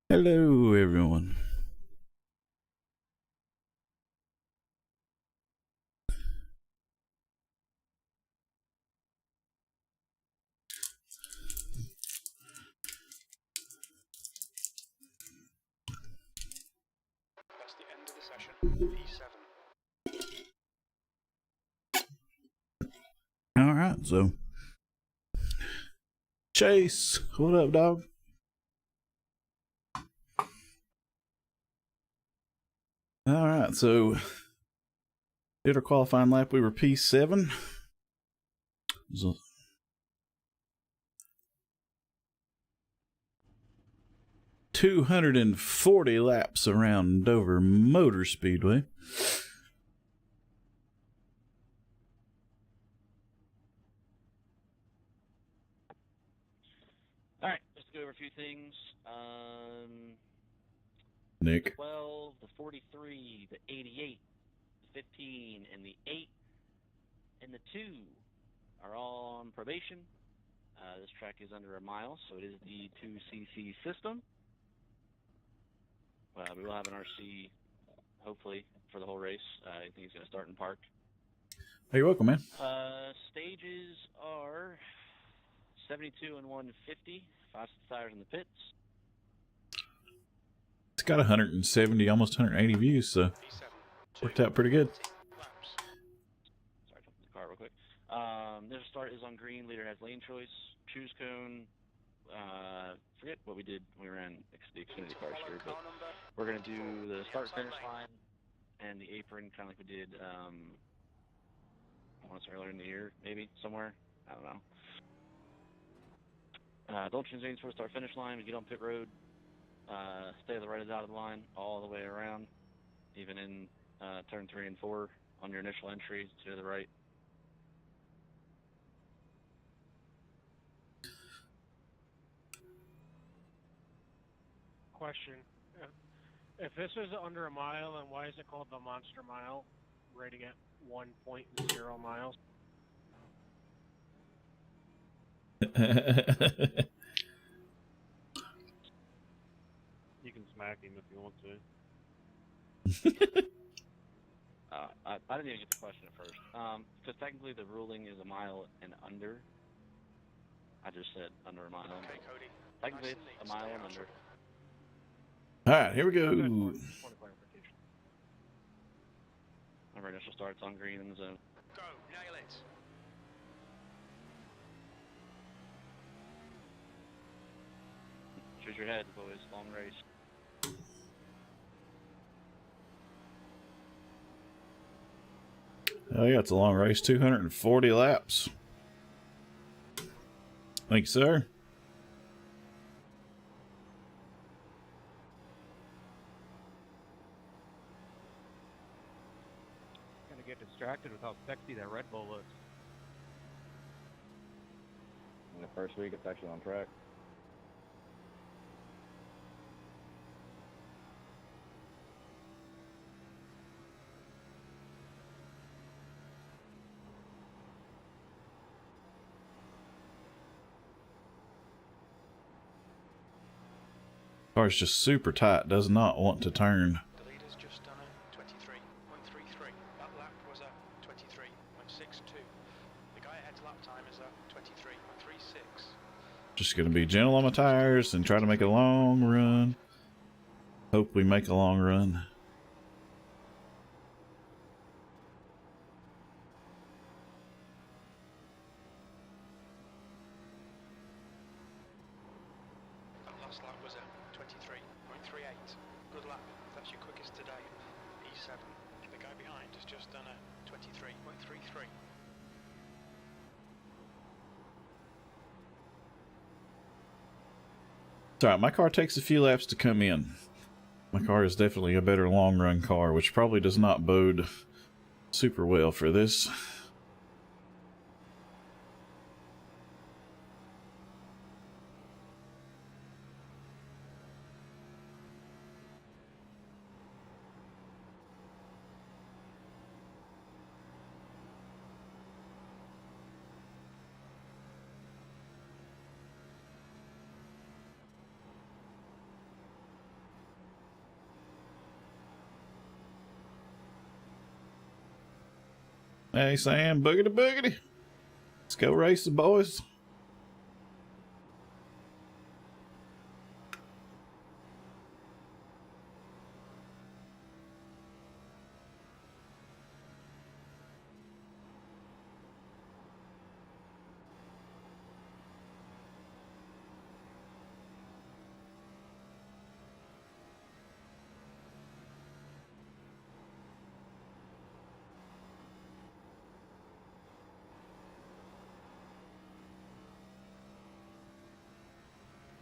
Hello, everyone. That's the end of the session. P7. All right, so Chase, what up, dog? All right, so did our qualifying lap. We were P7. So 240 laps around Dover Motor Speedway. All right, let's go over a few things. Nick. 12, the 43, the 88, the 15, and the 8, and the 2 are all on probation. This track is under a mile, so it is the 2cc system. We will have an RC, hopefully, for the whole race. I think he's going to start in park. Hey, you're welcome, man. Stages are 72 and 150, 5 tires in the pits. It's got 170, almost 180 views, so worked out pretty good. Sorry, jump in the car real quick. Their start is on green. Leader has lane choice, choose cone. Forget what we did when we ran the Xfinity cars here, but we're going to do the start finish line and the apron, kind of like we did once earlier in the year, maybe somewhere. I don't know. Don't change lanes for the start finish line. We get on pit road. Stay to the right is out of the line all the way around, even in turn 3 and 4 on your initial entry to the right. Question. If this is under a mile, then why is it called the Monster Mile, rating at 1.0 miles? You can smack him if you want to. I didn't even get the question at first. Because technically the ruling is a mile and under. I just said under a mile. Okay, Cody. Technically it's a mile and under. All right, here we go. Good point of clarification. Our initial start's on green in the zone. Go, nail it. Choose your head, boys. Long race. Oh yeah, it's a long race, 240 laps. Thank you, sir. Gonna get distracted with how sexy that Red Bull looks. In the first week, it's actually on track. Car's just super tight, does not want to turn. The leader's just done a 23.33. That lap was a 23.62. The guy ahead's lap time is a 23.36. Just gonna be gentle on my tires and try to make a long run. Hope we make a long run. That last lap was a 23.38. Good lap. That's your quickest today. E7. The guy behind has just done a 23.33. It's alright, my car takes a few laps to come in. My car is definitely a better long run car, which probably does not bode super well for this. Hey Sam, boogity boogity. Let's go race the boys.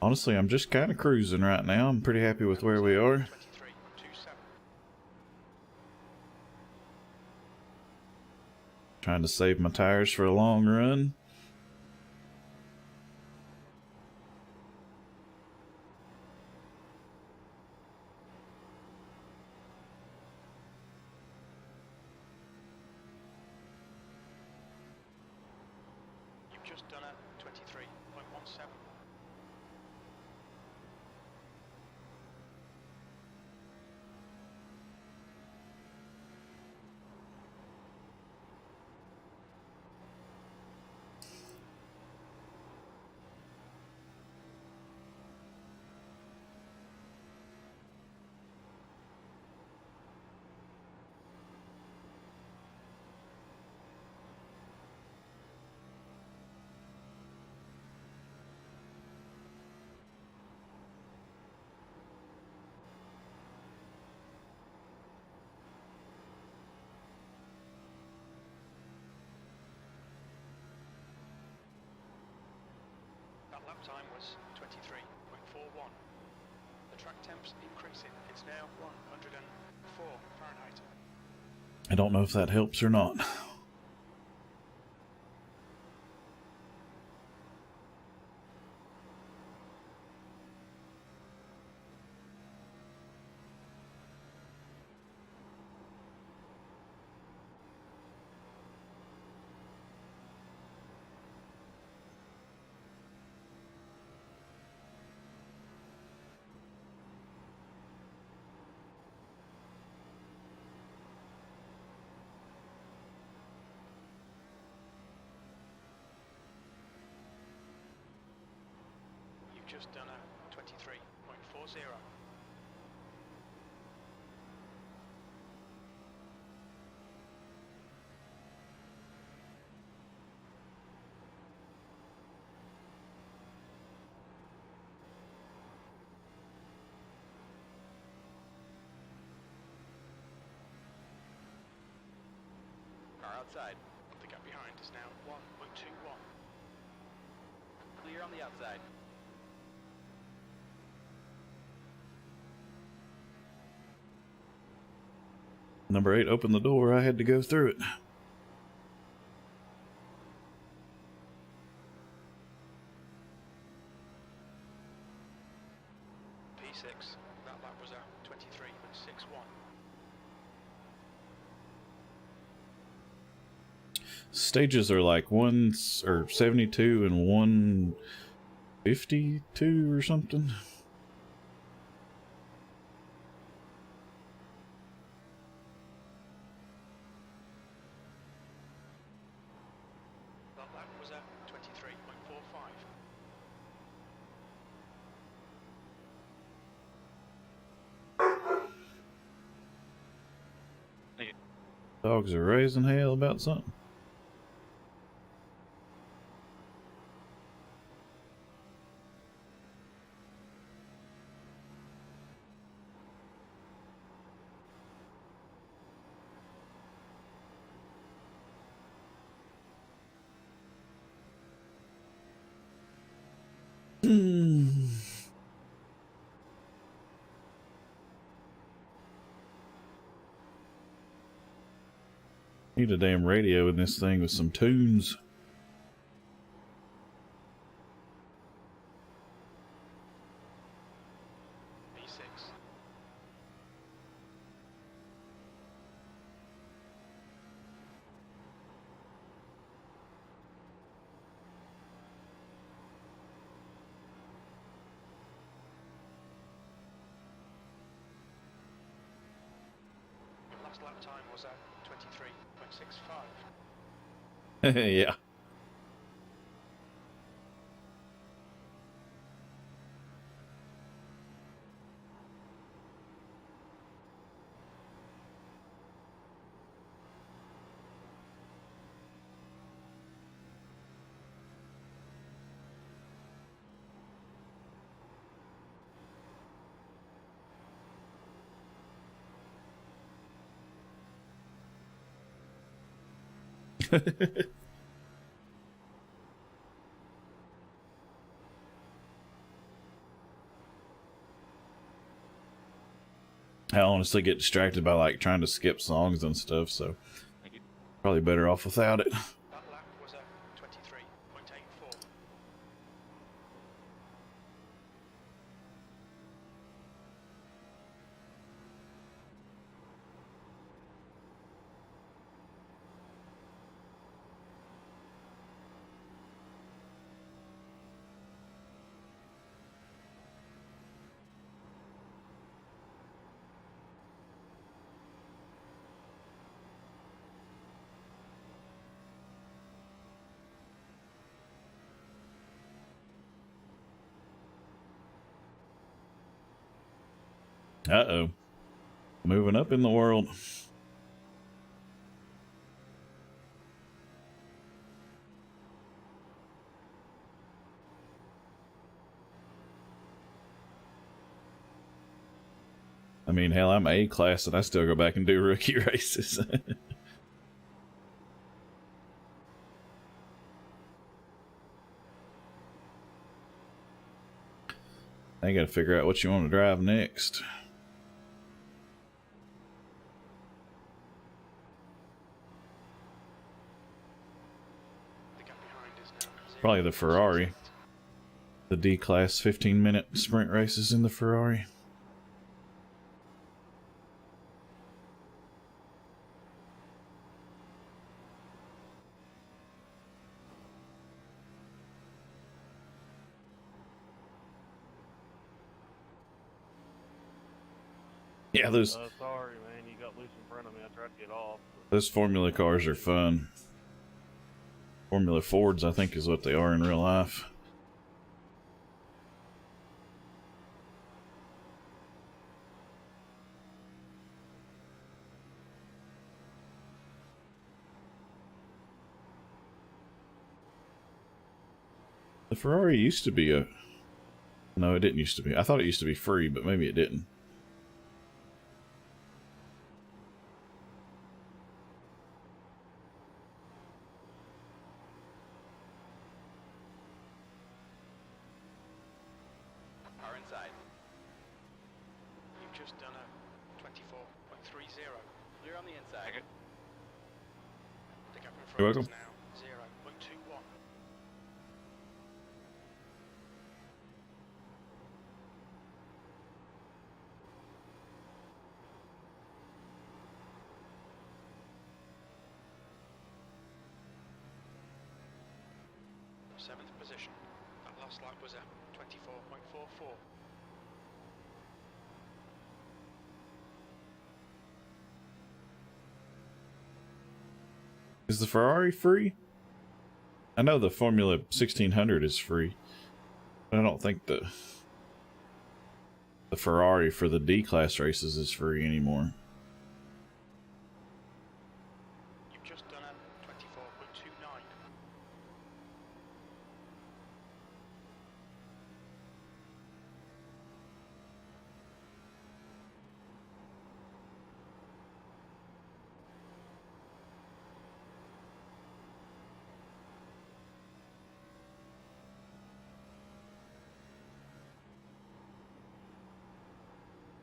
Honestly, I'm just kind of cruising right now. I'm pretty happy with where we are. 23.27. Trying to save my tires for a long run. You've just done a 23.17. That lap time was 23.41. The track temp's increasing. It's now 104 Fahrenheit. I don't know if that helps or not. You've just done a 23.40. outside. The gap behind is now 1.21. Clear on the outside. Number 8 opened the door. I had to go through it. P6. That lap was a 23.61. Stages are like 72 and 152 or something. That lap was a 23.45. Dogs are raising hell about something. Need a damn radio in this thing with some tunes. P6. Your last lap time was at 23.65. Yeah. I honestly get distracted by like trying to skip songs and stuff, so Thank you. probably better off without it. That lap was a 23.84. Uh-oh. Moving up in the world. I mean, hell, I'm A class and I still go back and do rookie races. I gotta figure out what you want to drive next. The gap behind is now Probably the Ferrari. The D-Class 15-minute sprint races in the Ferrari. Yeah, those Sorry, man, you got loose in front of me. I tried to get off. those Formula cars are fun. Formula Fords, I think, is what they are in real life. The Ferrari used to be a... No, it didn't used to be. I thought it used to be free, but maybe it didn't. just done a 24.30. Clear on the inside. Okay. The gap in You're front is welcome. now 0.21. Seventh position. That last lap was at 24.44. Is the Ferrari free? I know the Formula 1600 is free, but I don't think the Ferrari for the D-class races is free anymore. You've just done a 24.29.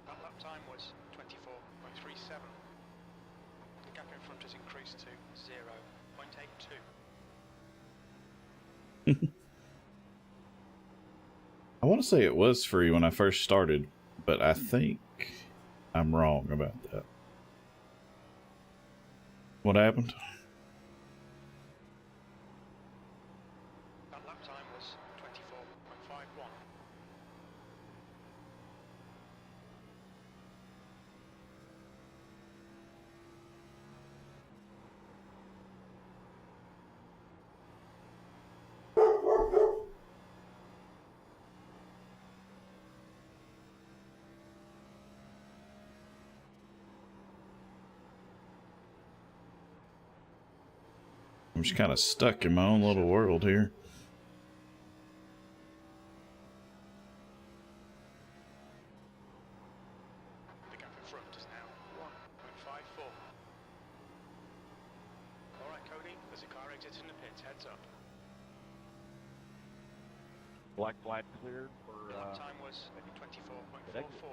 That lap time was 24.37. The gap in front has increased to 0.82. I want to say it was free when I first started, but I think I'm wrong about that. What happened? That lap time was 24.51. I'm just kind of stuck in my own little world here. The gap in front is now 1.54. Alright, Cody, there's a car exiting the pits, heads up. Black flag cleared for The lap time was exit. 24.44.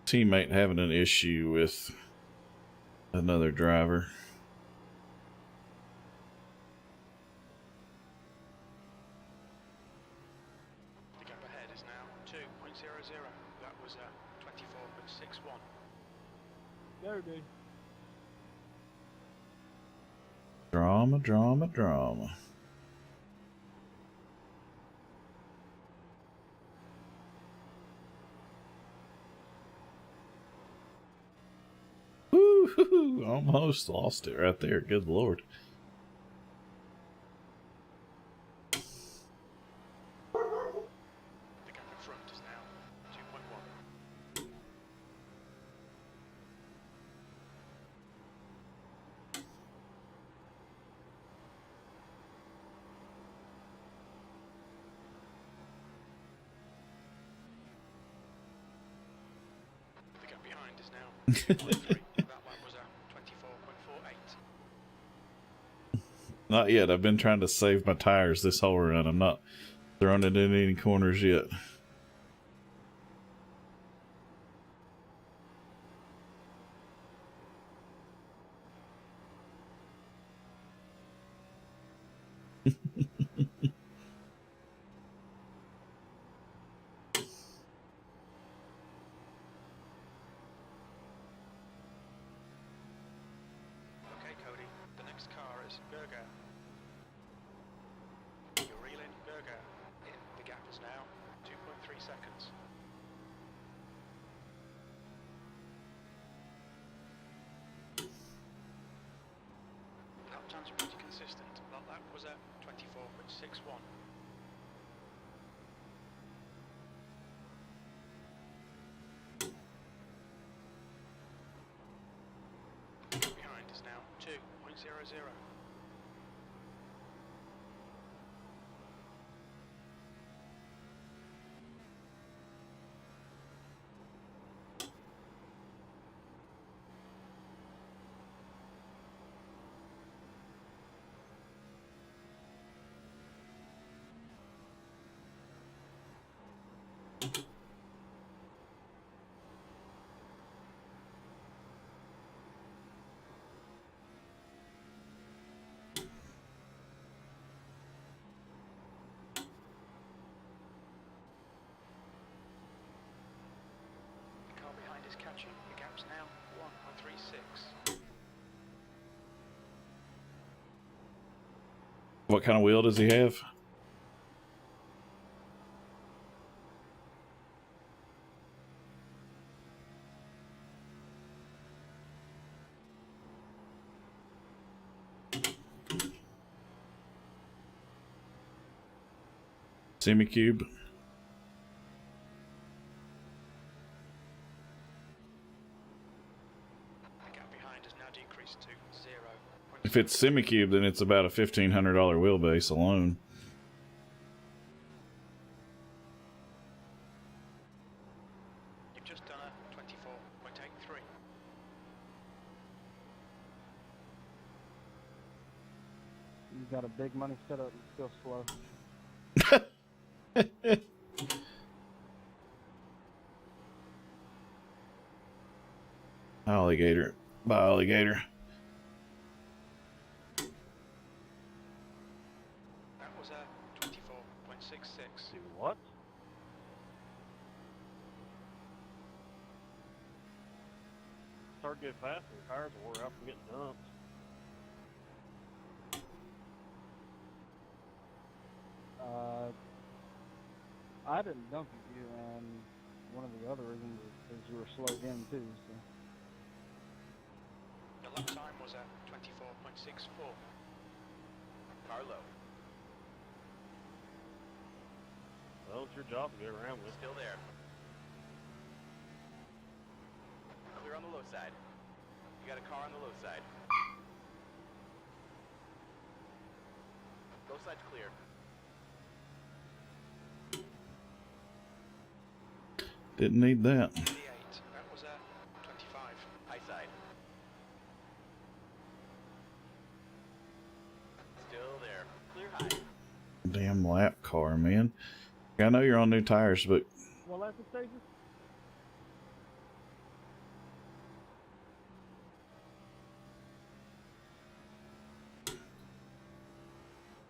Teammate having an issue with another driver. The gap ahead is now 2.00. That was 24.61. There, dude. Drama, drama, drama. Woo-hoo-hoo, almost lost it right there. Good Lord. The gap in front is now 2.1. The gap behind is now 2.3. That lap was 24.48. Not yet. I've been trying to save my tires this whole run. I'm not throwing it in any corners yet. Okay, Cody, the next car is EVGA. You're reeling EVGA in. The gap is now 2.3 seconds. Lap times are pretty consistent. That lap was at 24.61. The car behind is catching. The gap's now 1.36. What kind of wheel does he have? Semi-cube. The gap behind has now decreased to 0. If it's semi-cube, then it's about a $1,500 wheelbase alone. You've just done a 24.83. You've got a big money setup and still slow. Alligator. Bye, alligator. That was a 24.66. Do what? Start getting fast and the tires wore out from getting dumped. I didn't dump you, and one of the other reasons is you were slowed in too. So. The lap time was a 24.64. Carlo, Well, it's your job to get around with. still there. Clear on the low side. You got a car on the low side. Low side's clear. Didn't need that. 88. That was a 25. High side. Still there. Clear high. Damn lap car, man. I know you're on new tires, but What lap stages?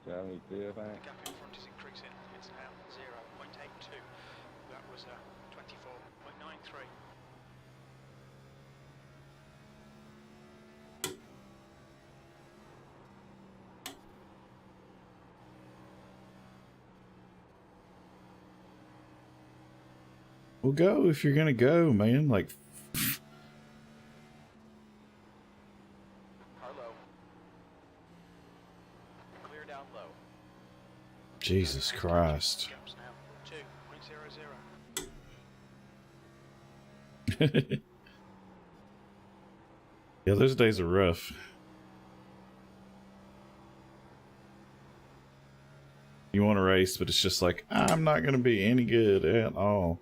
The gap in front is increasing. It's now 0.82. That was a 24.93. we'll go if you're gonna go, man. Like, Carlo. Clear down low. Jesus Christ. Gaps now 2.00. Yeah, those days are rough. You want to race, but it's just like, I'm not going to be any good at all.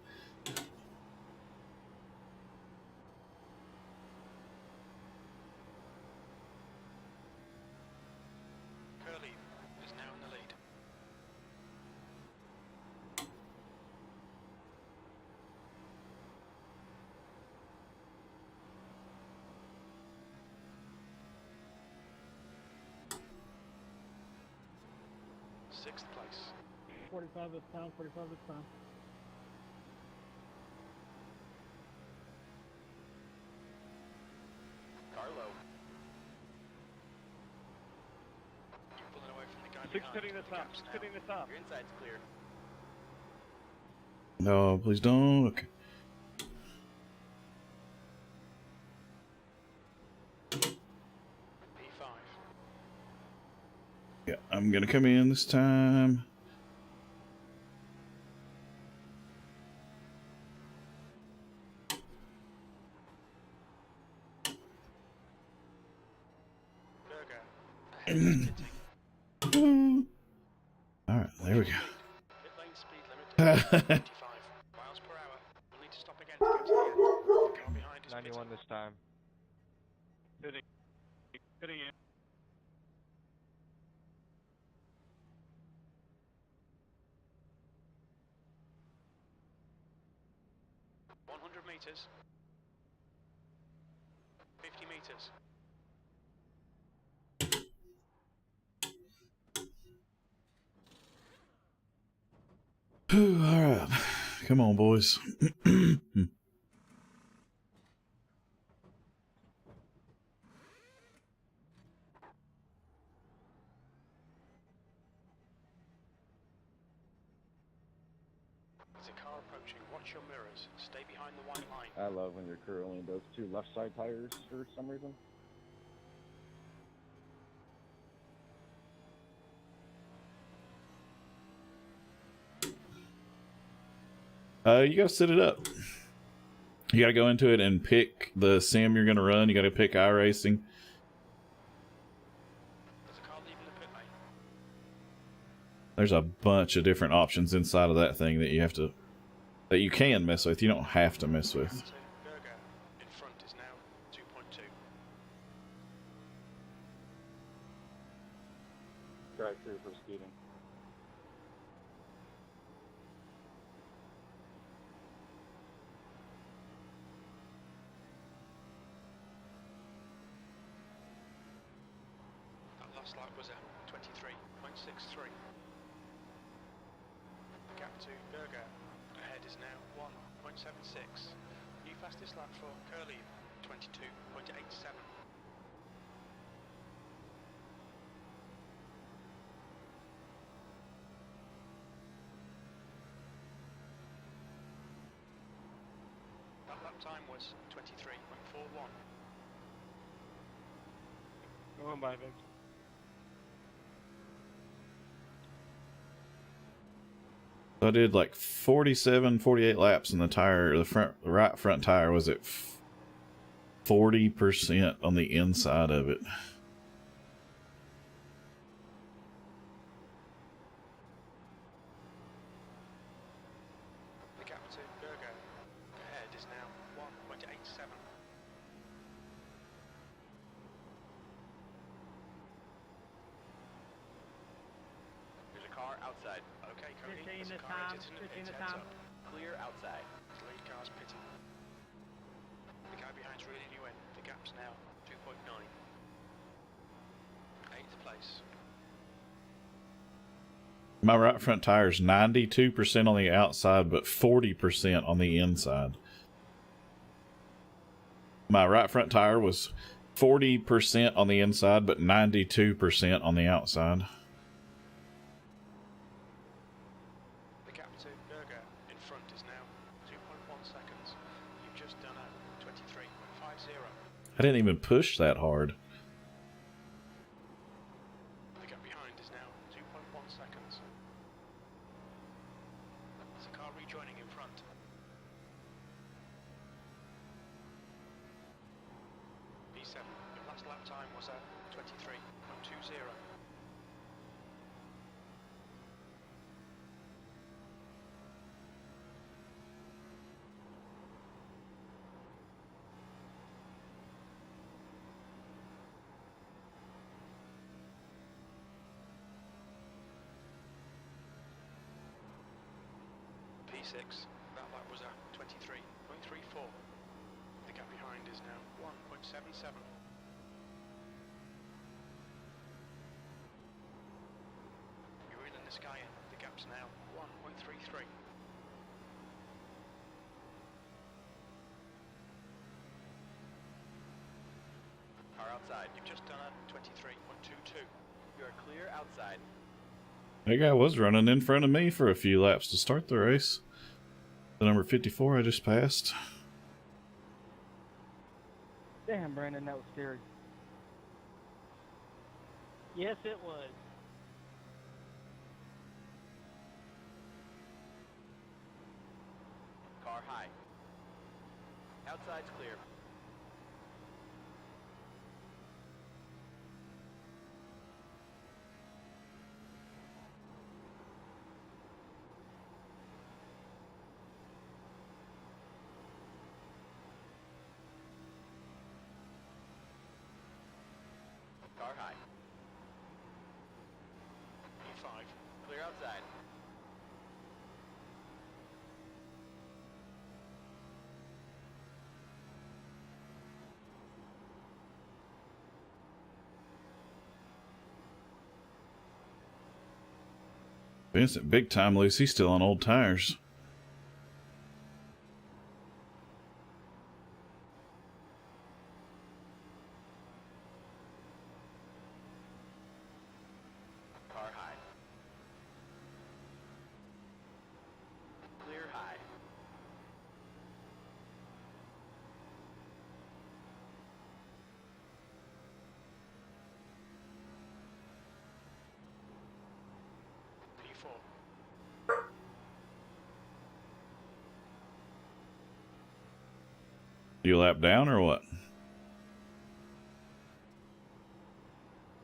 Curly is now in the lead. Sixth place. 45 this time, 45 this time. Carlo. You're pulling away from the guy Six behind. hitting the top. Gaps Six now hitting the top. Your inside's clear. No, please don't. Okay. P5. Yeah, I'm going to come in this time. EVGA All right, there we go. Pit lane speed limit of 25 miles per hour. We'll need to stop again to get to the end. The car behind is 91 pitting. this time. Pitting in. Meters. 50 meters. All right, come on, boys. There's a car approaching. Watch your mirrors. Stay behind the white line. I love when your crew only does 2 left side tires for some reason. You gotta set it up. You gotta go into it and pick the sim you're gonna run. You gotta pick iRacing. There's a car leaving the pit lane. There's a bunch of different options inside of that thing that you can mess with. You don't have to mess with. Berger in front is now 2.2. Drive through for speeding. That last lap was at 23.63. The gap to Berger ahead is now 1.76. New fastest lap for Curly, 22.87. That lap time was 23.41. Go on by, Vic. So I did like 47, 48 laps, and the right front tire was at 40% on the inside of it. The gap to Berger ahead is now 1.87. There's a car outside. Okay, Cody. 15 there's a this car time, exiting 15 the pit, this heads time. up. Clear outside. The lead car's pitting. The guy behind's reeling you in. The gap's now 2.9. 8th place. My right front tire is 92% on the outside, but 40% on the inside. My right front tire was 40% on the inside, but 92% on the outside. The gap to Berger in front is now 2.1 seconds. You've just done a 23.50. I didn't even push that hard. The gap behind is now 2.1 seconds. There's a car rejoining in front. P7, your last lap time was at 23.20. P6, that lap was at 23.34. The gap behind is now 1.77. You're reeling this guy in. The gap's now 1.33. Car outside. You've just done a 23.22. You are clear outside. That guy was running in front of me for a few laps to start the race. The number 54 I just passed. Damn, Brandon, that was scary. Yes, it was. Car high. Outside's clear. outside. Vincent, big time loose. He's still on old tires. Car high. Clear high. P4. You lap down or what?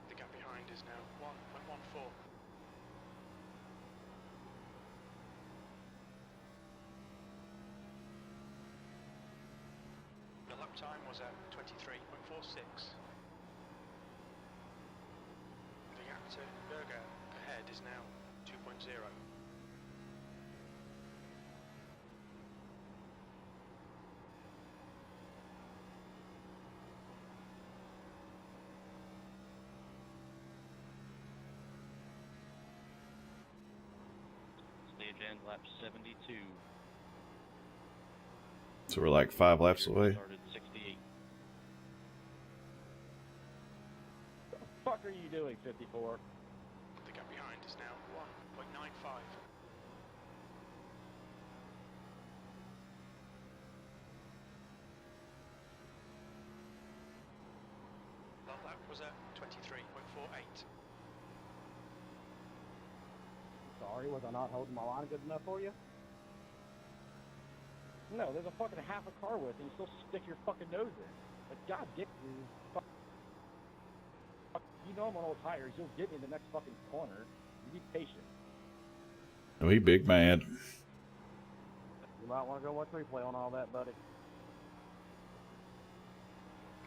The gap behind is now 1.14. The lap time was at 23.46. The gap to EVGA ahead is now 2.0. Stage end lap 72. So we're like 5 laps away. Started 68. What the fuck are you doing, 54? The gap behind is now 1.95. That lap was at 23.48. Sorry, was I not holding my line good enough for you? No, there's a fucking half a car width and you still stick your fucking nose in. But god damn you, you know I'm on old tires, you'll get me in the next fucking corner. You be patient. Oh, he big mad. You might want to go watch replay on all that, buddy.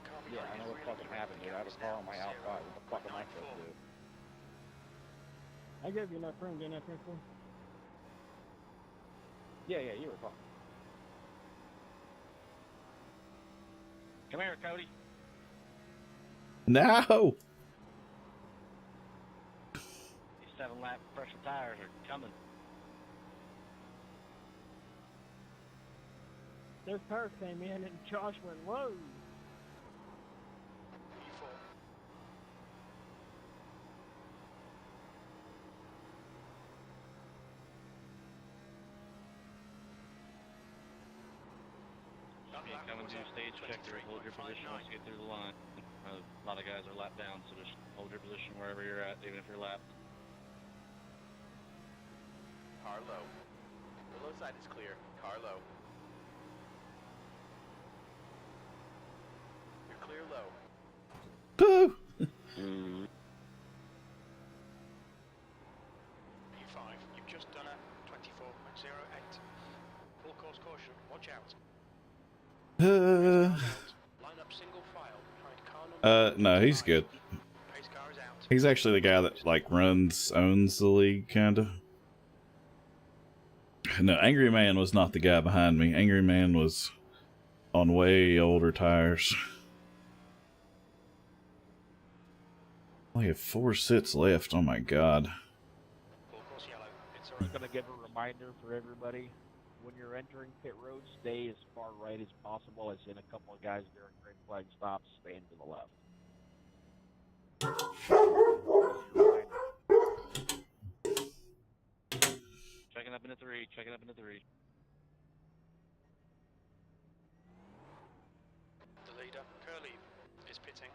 Car Yeah, behind I know is what really fucking quick. happened, The dude. I gap had is a car now on my outside. What the fuck am I supposed to do? I gave you enough room, didn't I, Princeton? Yeah, you were fine. Come here, Cody. No! These 7-lap pressure tires are coming. Those tires came in and Josh went low. P4. That You lap come and was do at stage checker, hold your position once you get through the line. A lot of guys are lapped down, so just hold your position wherever you're at, even if you're lapped. Car low. The low side is clear. Car low. You're clear low. Boo! P5, you've just done a 24.08. Full course caution, watch out. Line up single file behind car number No, he's good. Pace car is out. He's actually the guy that like owns the league, kinda. No, Angry Man was not the guy behind me. Angry Man was on way older tires. Only have 4 sits left. Oh my god. Full course yellow. It's I'm gonna give a reminder for everybody. When you're entering pit road, stay as far right as possible. I've seen a couple of guys during green flag stops staying to the left. Checking up into 3, checking up into 3. the leader. Curly is pitting.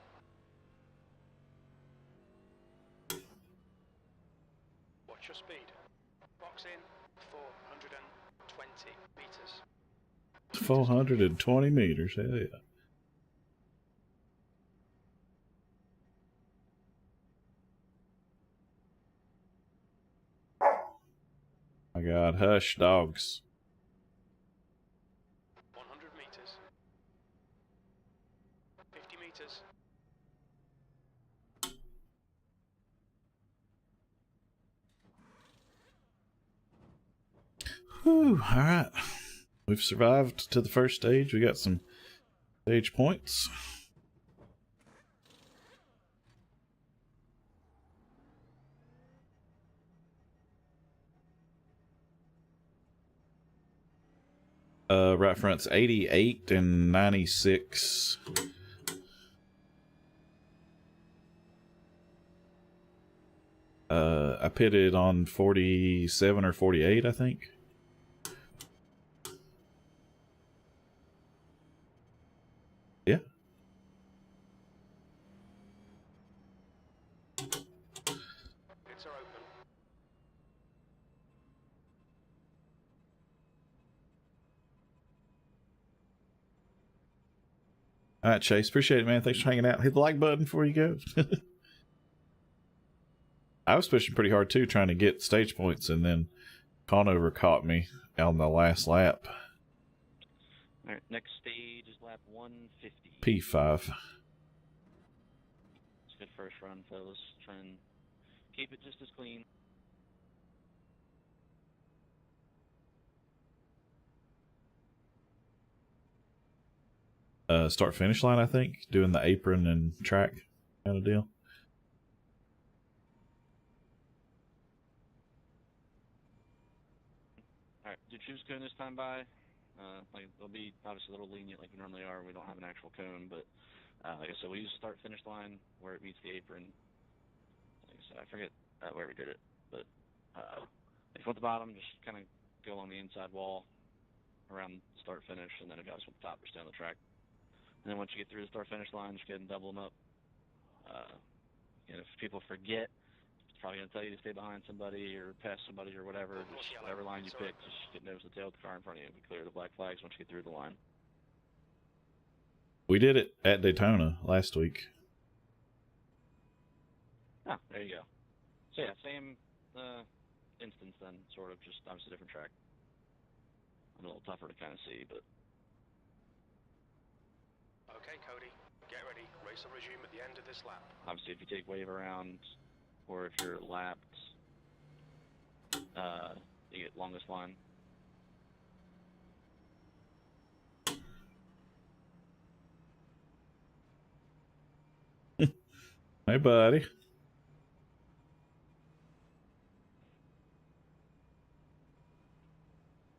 Watch your speed. Box in 420 meters. 420 meters. Hell yeah. My god, hush, dogs. 100 meters. 50 meters. Whew, all right. We've survived to the first stage. We got some stage points. Right front's 88 and 96. I pitted on 47 or 48, I think. Yeah. Pits are open. All right, Chase. Appreciate it, man. Thanks for hanging out. Hit the like button before you go. I was pushing pretty hard, too, trying to get stage points, and then Conover caught me on the last lap. All right, next stage is lap 150. P5. It's a good first run, fellas. Try and keep it just as clean. Start finish line, I think. Doing the apron and track kind of deal. All right, do choose cone this time by. Like they'll be obviously a little lenient like we normally are. We don't have an actual cone, but like I said, we use start finish line where it meets the apron. Like I said, I forget where we did it, but if you want the bottom, just kind of go along the inside wall around start finish, and then if you guys want the top, just stay on the track. And then once you get through the start finish line, just go ahead and double them up. And if people forget, it's probably going to tell you to stay behind somebody or pass somebody or whatever. Just whatever line you pick, just get nose to tail with the car in front of you. We clear the black flags once you get through the line. We did it at Daytona last week. Ah, there you go. So yeah, same instance then, sort of, just obviously different track. I'm a little tougher to kind of see, but... Okay, Cody, get ready. Race will resume at the end of this lap. Obviously, if you take wave around, or if you're lapped, you get longest line. Hey, buddy.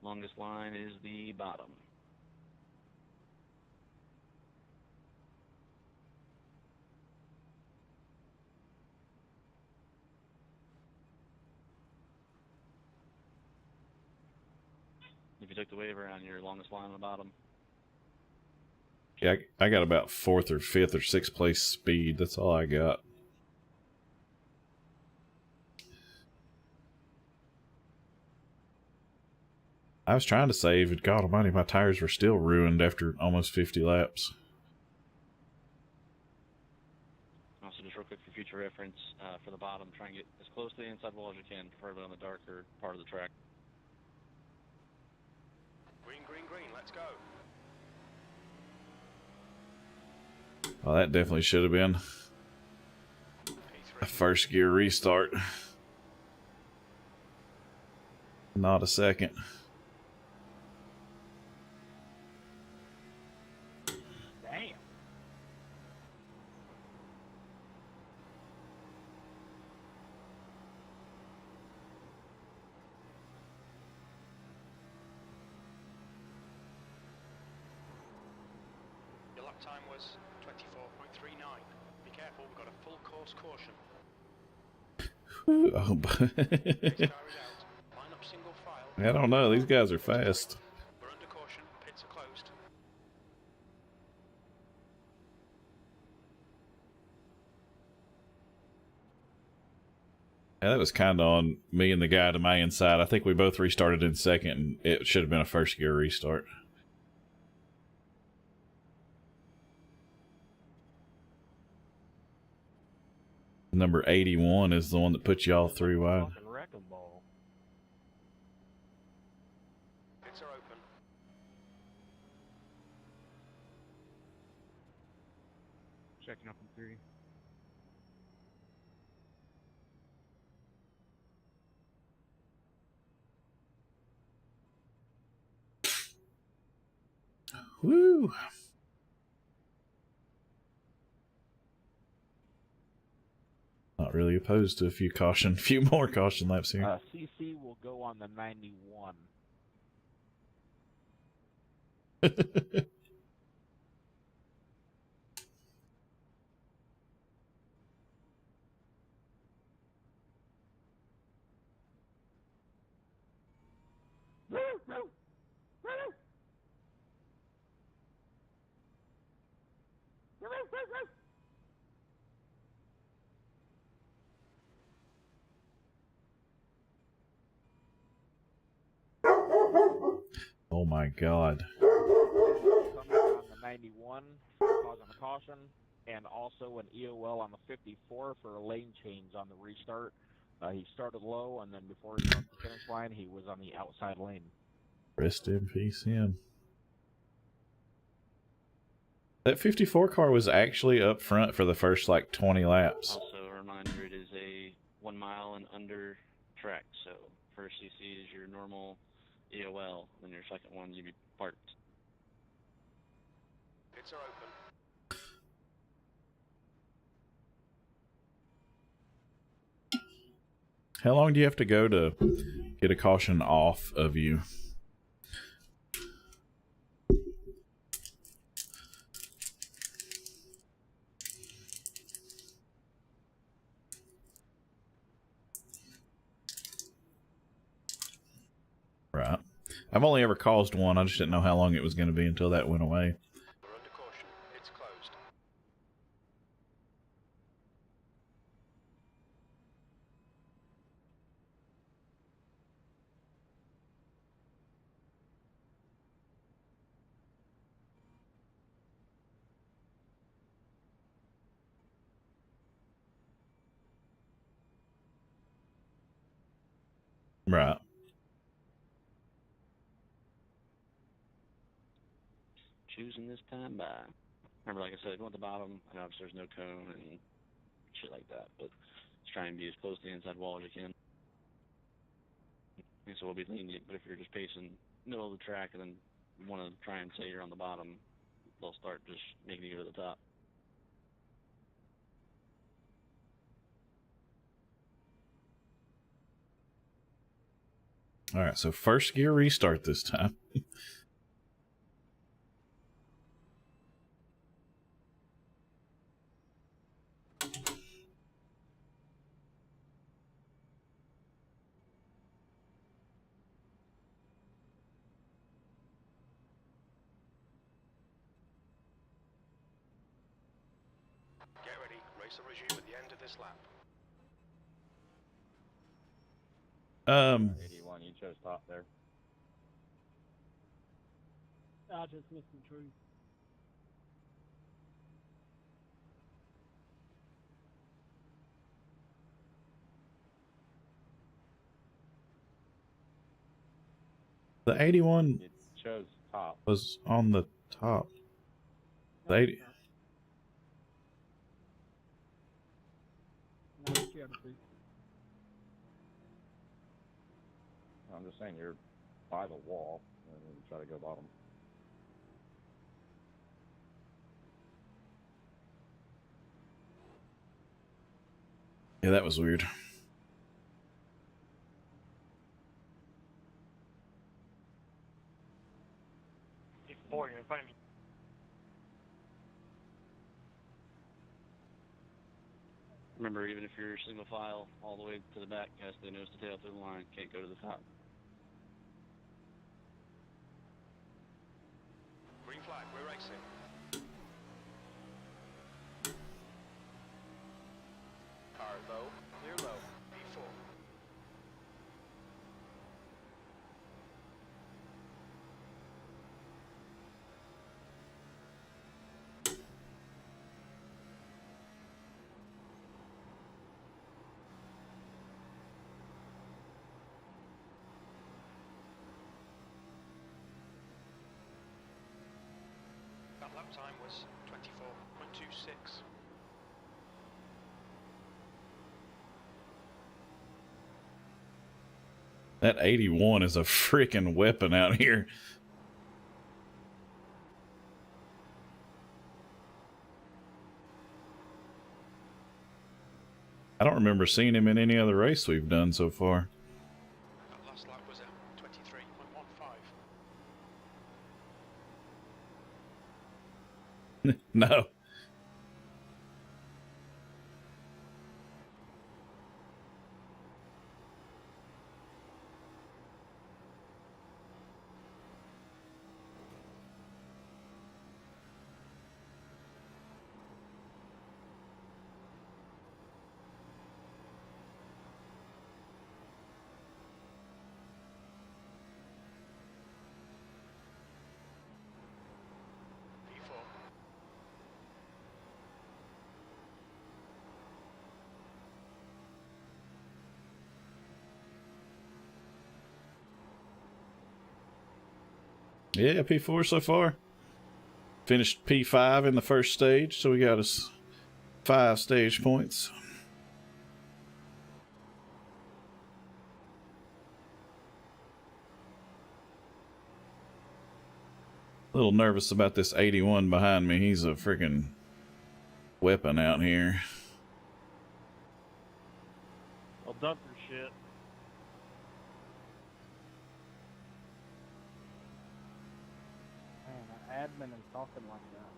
Longest line is the bottom. If you took the wave around, your longest line on the bottom. Yeah, I got about 4th or 5th or 6th place speed. That's all I got. I was trying to save, and God almighty, my tires were still ruined after almost 50 laps. Also, just real quick for future reference, for the bottom, try and get as close to the inside wall as you can, preferably on the darker part of the track. Green, green, green, let's go. Well, that definitely should have been a first gear restart. Not a second. Damn. Your lap time was 24.39. Be careful, we've got a full course caution. Oh, Race car is out. Line up single file. I don't know. These guys are fast. We're under caution. Pits are closed. Yeah, that was kind of on me and the guy to my inside. I think we both restarted in second, and it should have been a first gear restart. Number 81 is the one that put you all through wide. Fucking wrecking ball. Pits are open. Checking up in 3. Woo! Not really opposed to a few more caution laps here. CC will go on the 91. Oh my God. Coming on the 91, causing a caution, and also an EOL on the 54 for a lane change on the restart. He started low, and then before he crossed the finish line, he was on the outside lane. Rest in peace, him. That 54 car was actually up front for the first like 20 laps. Also, a reminder, it is a 1 mile and under track, so first CC is your normal EOL, then your second one you be parked. Pits are open. How long do you have to go to get a caution off of you? Right. I've only ever caused one. I just didn't know how long it was going to be until that went away. We're under caution. It's closed. Right. Choosing this time by. Remember, like I said, go at the bottom, and obviously there's no cone and shit like that, but just try and be as close to the inside wall as you can. And so we'll be lenient, but if you're just pacing middle of the track and then want to try and say you're on the bottom, they'll start just making you go to the top. All right, so first gear restart this time. Get ready. Race will resume at the end of this lap. 81, you chose top there. I just missed the truth. The 81 You chose top. was on the top. The 80. No, she had a truth. I'm just saying you're by the wall, and then you try to go bottom. Yeah, that was weird. Boy, you're finding me. Remember, even if you're single file all the way to the back, you have to stay nose to tail through the line. Can't go to the top. Green flag. We're racing. Car low, clear low. P4. That lap time was 24.26. That 81 is a freaking weapon out here. I don't remember seeing him in any other race we've done so far. That last lap was a 23.15. No. P4. Yeah, P4 so far. Finished P5 in the first stage, so we got us 5 stage points. A little nervous about this 81 behind me. He's a freaking weapon out here. Well, dump your shit. Man, an admin is talking like that.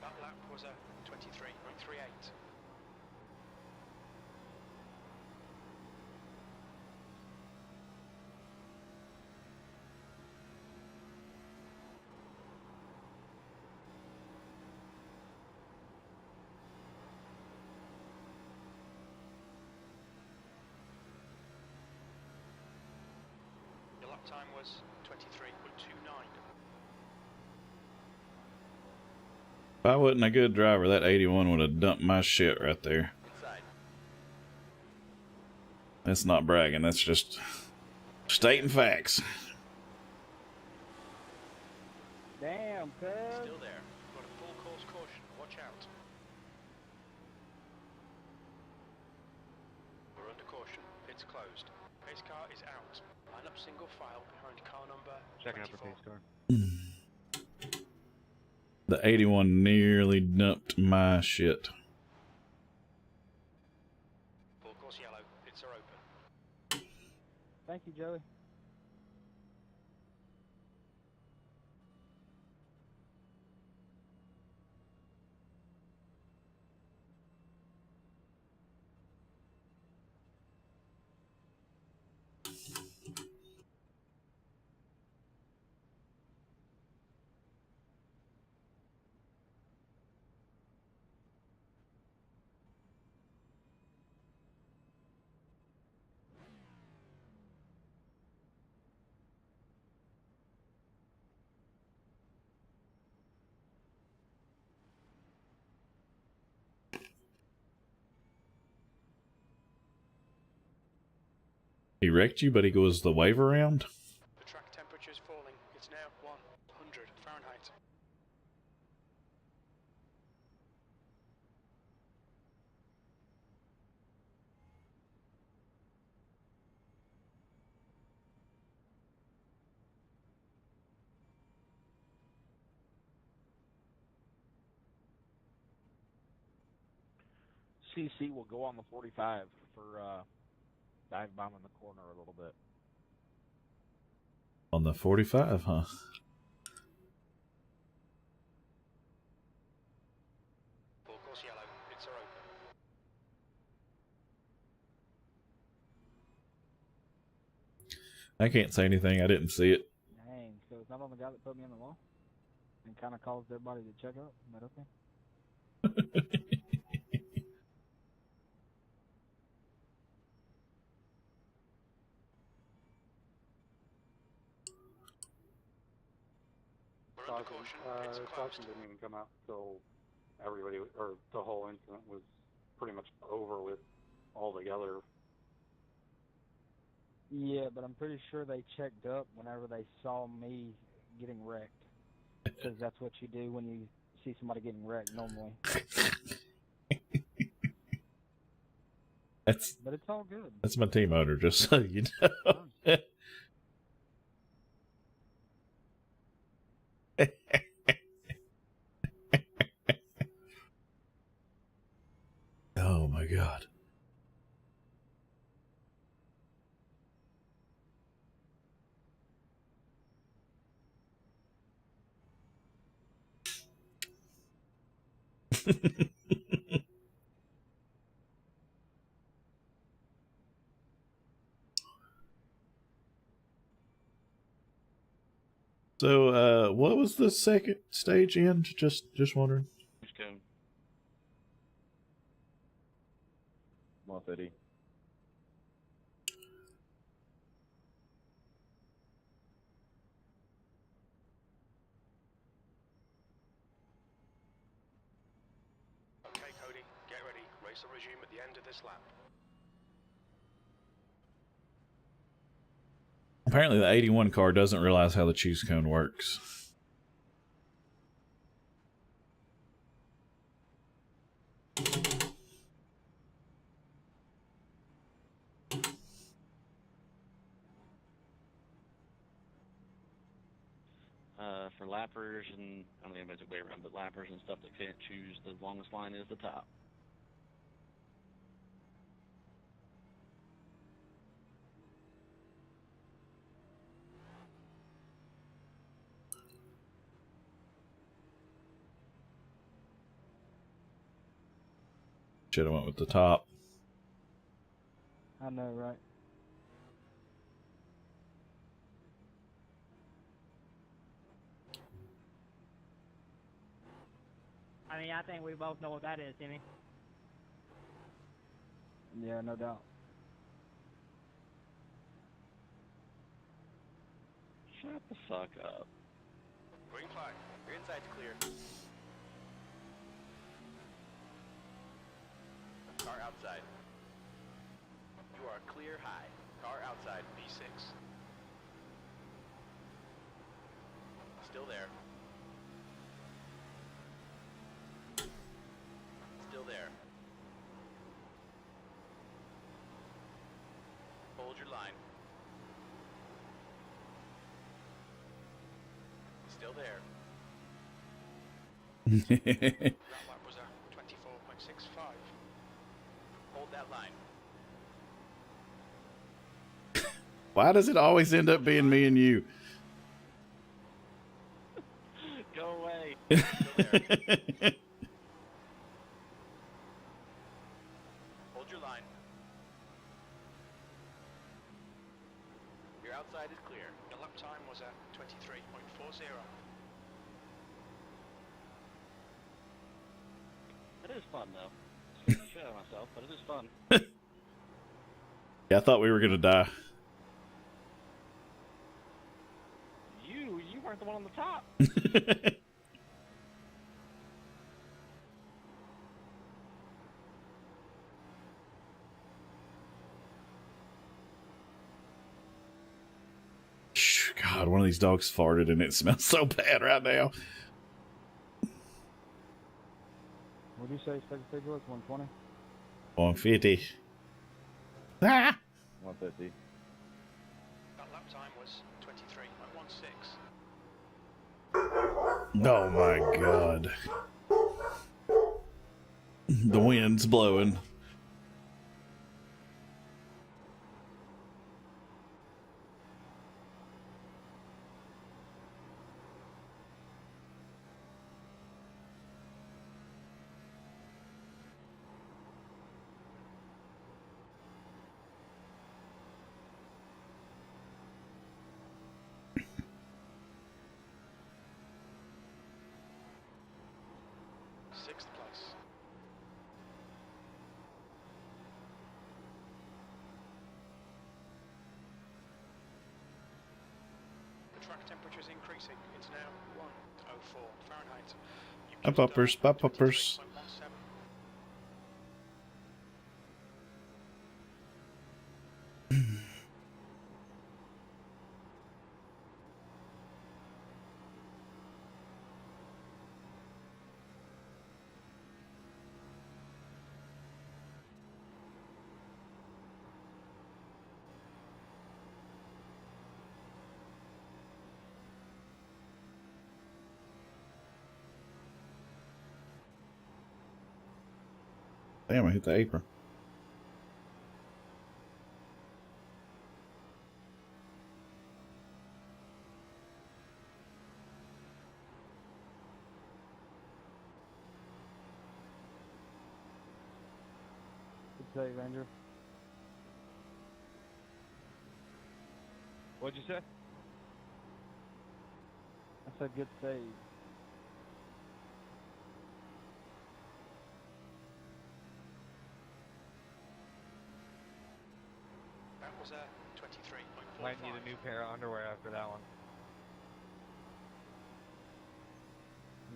That lap was a 23.38. Your lap time was 23.29. If I wasn't a good driver, that 81 would have dumped my shit right there. Inside. That's not bragging, that's just stating facts. Damn, cuz. Still there. Got a full course caution. Watch out. We're under caution. Pit's closed. Pace car is out. Line up single file behind car number Checking out 24. the pace car. The 81 nearly dumped my shit. Full course yellow. Pits are open. Thank you, Joey. He wrecked you, but he goes the wave around? The track temperature is falling. It's now 100 Fahrenheit. CC will go on the 45 for dive bomb in the corner a little bit. On the 45, huh? Full course yellow. Pits are open. I can't say anything, I didn't see it. Dang, so it's not on the guy that put me in the wall? And kind of caused everybody to check up? Is that okay? We're under caution. Pits are closed. Caution didn't even come out until everybody, or the whole incident was pretty much over with altogether. Yeah, but I'm pretty sure they checked up whenever they saw me getting wrecked. Because that's what you do when you see somebody getting wrecked normally. That's But it's all good. my team owner, just so you know. God. So, what was the second stage in? Just wondering. Choose cone. 150. Okay, Cody, get ready. Race will resume at the end of this lap. Apparently, the 81 car doesn't realize how the choose cone works. For lappers, and I don't know if anybody's way around, but lappers and stuff that can't choose, the longest line is the top. Should have went with the top. I know, right? I mean, I think we both know what that is, Timmy. Yeah, no doubt. Shut the fuck up. Green flag. Your inside's clear. Car outside. You are clear high. Car outside. B6. Still there. Still there. Hold your line. Still there. That lap was a 24.65. Hold that line. Why does it always end up being me and you? Go away. Still there. Hold your line. Your outside is clear. The lap time was a 23.40. It is fun, though. I'm scared the shit out of myself, but it is fun. Yeah, I thought we were gonna die. You weren't the one on the top. God, one of these dogs farted and it smells so bad right now. What do you say expected speed was? 120? 150. Ah! 150. That lap time was 23.16. Oh my God. The wind's blowing. Sixth place. The track temperature is increasing. It's now 104 Fahrenheit. You've Up just uppers, done up uppers. 23.17. Damn, I hit the apron. save, Andrew. What'd you say? I said good save. That was a 23.45. Might need a new pair of underwear after that one.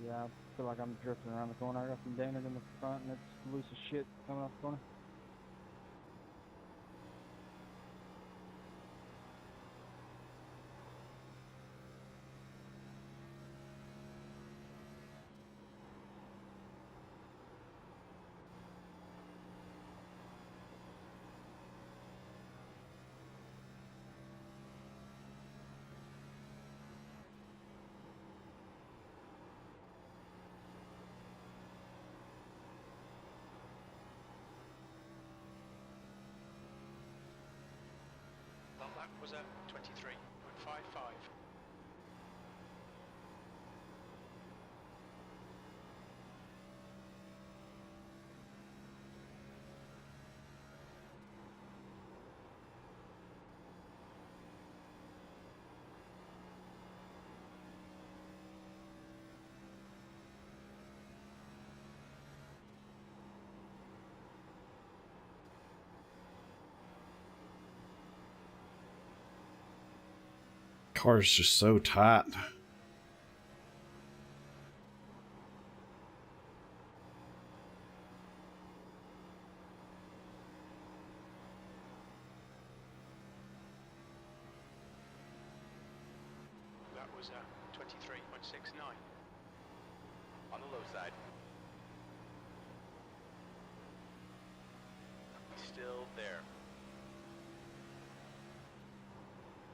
Yeah, I feel like I'm drifting around the corner. I got some damage in the front, and it's loose as shit coming off the corner. That was a 23.55. Car's just so tight. That was a 23.69. On the low side. Still there.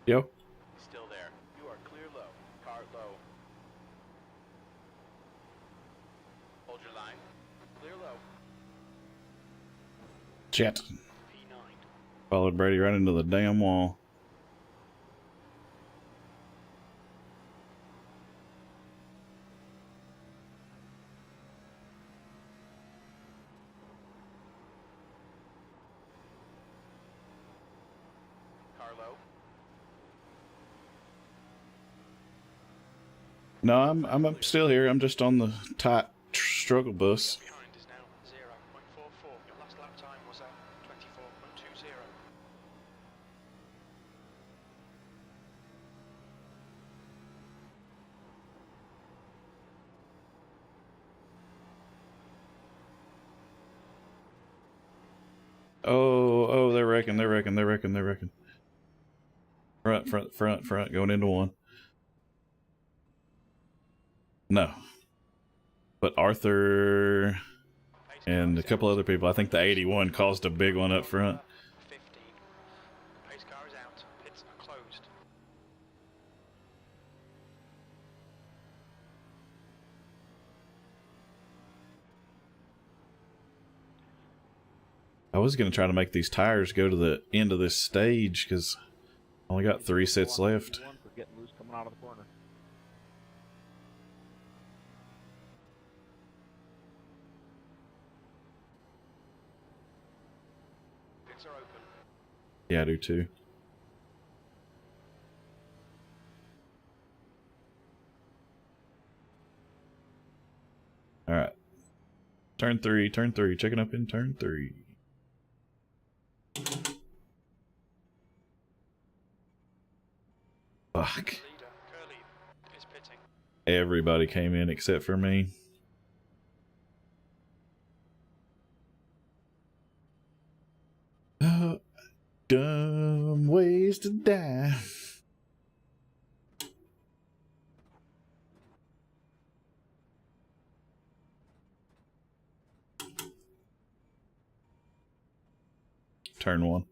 Yo. Still there. You are clear low. Car low. Hold your line. Clear low. Shit. P9. Followed Brady right into the damn wall. Car low. No, I'm up still here. I'm just on the tight struggle bus. Behind is now 0.44. Your last lap time was a 24.20. Oh, they're wrecking. Front, going into one. No. But Arthur and a couple other people. I think the 81 caused a big one up front. 15. Pace car is out. Pits are closed. I was going to try to make these tires go to the end of this stage because I only got 3 sets left. For getting loose coming out of the corner. Pits are open. Yeah, I do too. All right. Turn 3. Checking up in turn 3. Fuck. Leader, Curly, is pitting. Everybody came in except for me. Dumb ways to die. Turn 1.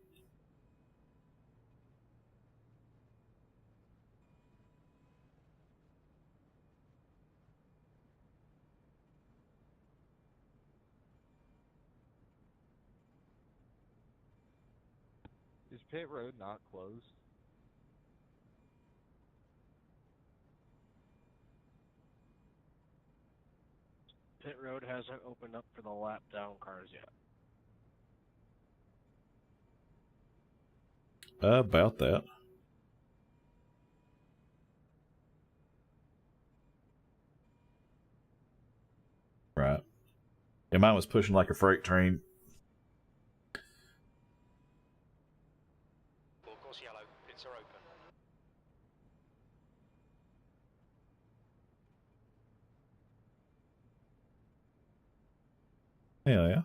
Is pit road not closed? Pit road hasn't opened up for the lap down cars yet. About that. Right. Yeah, mine was pushing like a freight train. Full course yellow. Pits are open. Hell yeah.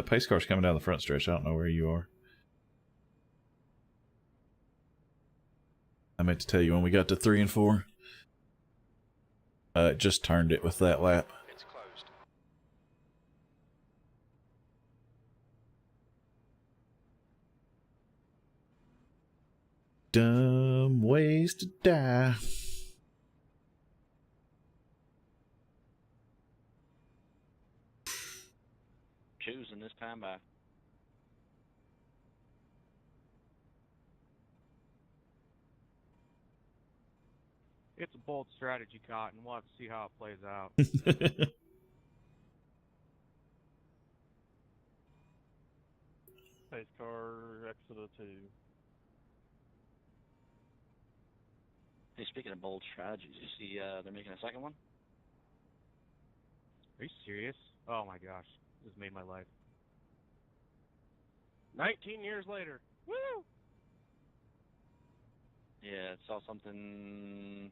Pace car's coming down the front stretch. I don't know where you are. I meant to tell you when we got to 3 and 4. Just turned it with that lap. It's closed. Dumb ways to die. Choosing this time by. It's a bold strategy, Cotton. We'll have to see how it plays out. Pace car, exit of 2. Hey, speaking of bold strategies, you see they're making a second one? Are you serious? Oh my gosh. This made my life. 19 years later. Woo! Yeah, I saw something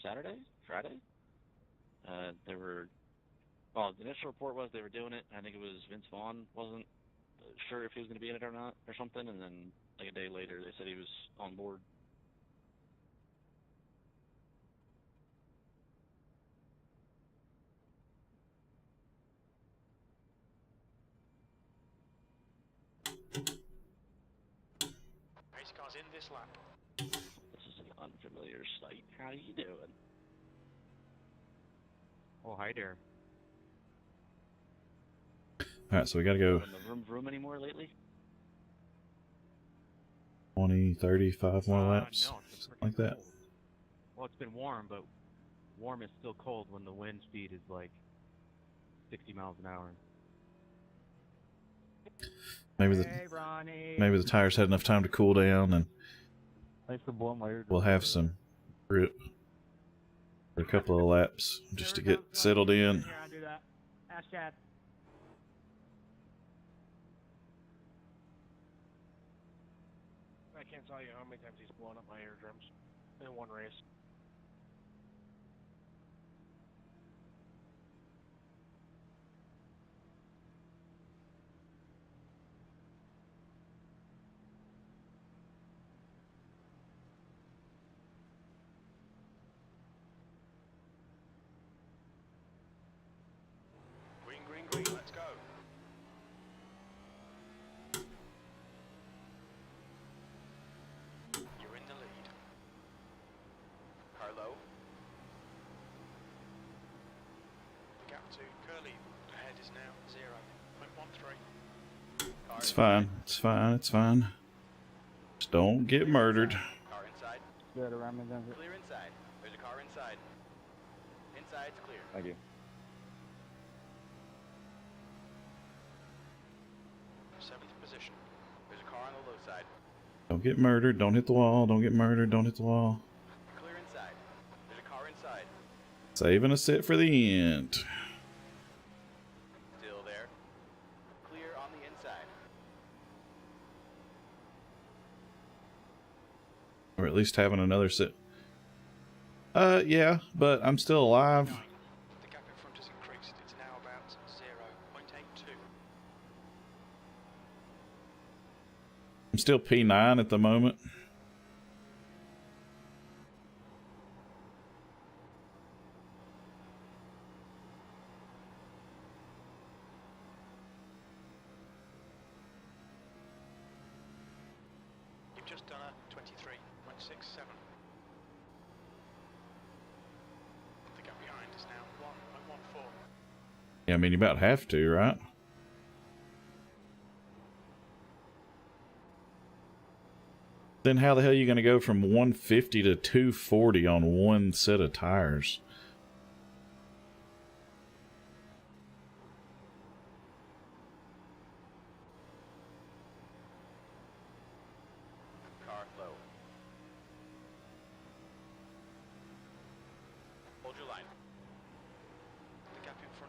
Saturday? Friday? They were... Well, the initial report was they were doing it. I think it was Vince Vaughn wasn't sure if he was going to be in it or not, or something, and then like a day later they said he was on board. Pace car's in this lap. This is an unfamiliar sight. How are you doing? Oh, hi there. Alright, so we gotta go In the room anymore lately? 20, 35 more laps. No, it's been Something like that. cold. Well, it's been warm, but warm is still cold when the wind speed is like 60 miles an hour. Maybe Hey, Ronnie. maybe the tires had enough time to cool down, and Thanks for blowing my ear. we'll have some grip for a couple of laps just to get settled in. Here, I'll do that. Ask Chad. I can't tell you how many times he's blown up my eardrums in one race. Green, green, green. Let's go. You're in the lead. Car low. The gap to Curly ahead is now 0.13. Car It's inside. fine. It's fine. It's fine. Just don't get murdered. Car inside. Good around me, then. Clear inside. There's a car inside. Inside's clear. Thank you. 7th position. There's a car on the low side. Don't get murdered. Don't hit the wall. Don't get murdered. Don't hit the wall. Clear inside. There's a car inside. Saving a sit for the end. Still there. Clear on the inside. Or at least having another sit. Yeah, but I'm still alive. The gap in front has increased. It's now about 0.82. I'm still P9 at the moment. You've just done a 23.67. The gap behind is now 1.14. Yeah, I mean, you about have to, right? Then how the hell are you going to go from 150 to 240 on one set of tires?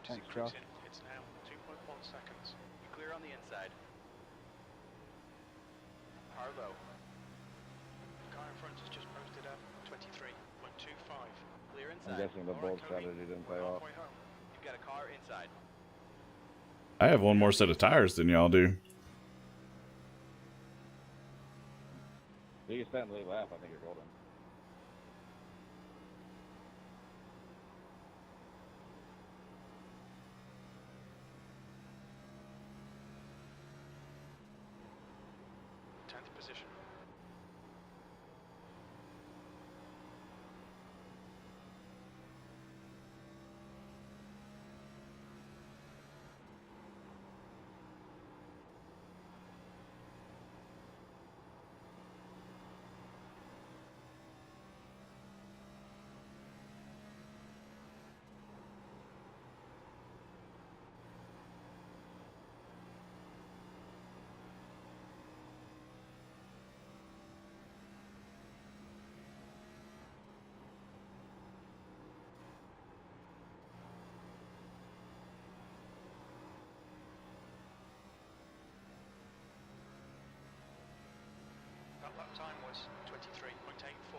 front is Thanks, Josh. increasing. It's now 2.1 seconds. You're clear on the inside. Hard low. The car in front has just posted up 23.25. Clear I'm inside. guessing the Alright, bolt Cody, strategy didn't we're pay off. halfway home. You've got a car inside. I have one more set of tires than y'all do. If you can stand the lead lap, I think you're golden. Tenth position. That lap time was 23.84.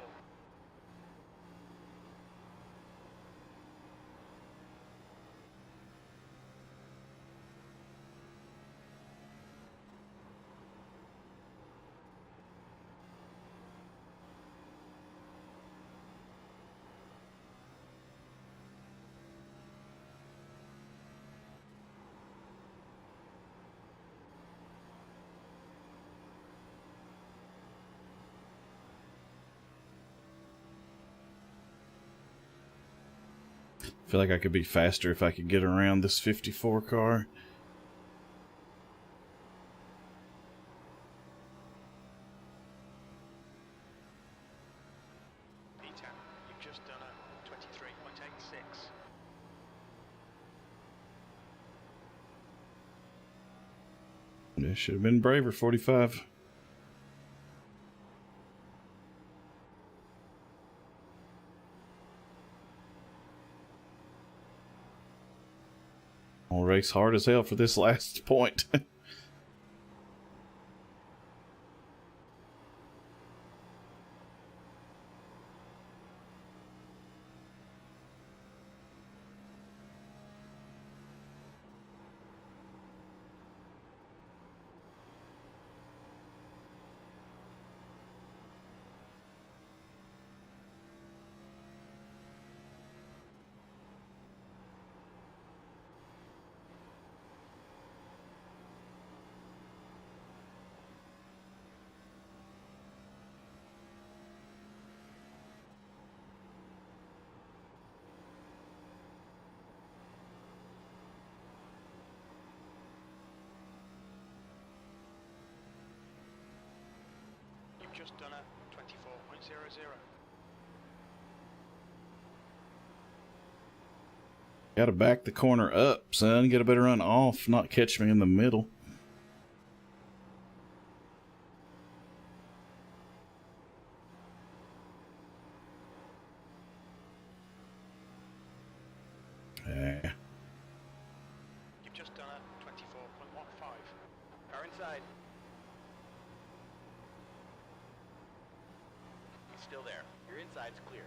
I feel like I could be faster if I could get around this 54 car. P10, you've just done a 23.86. It should have been braver, 45. I'll race hard as hell for this last point. You've just done a 24.00. Gotta back the corner up, son. Get a better run off, not catch me in the middle. Yeah. You've just done a 24.15. Car inside. He's still there. Your inside's clear.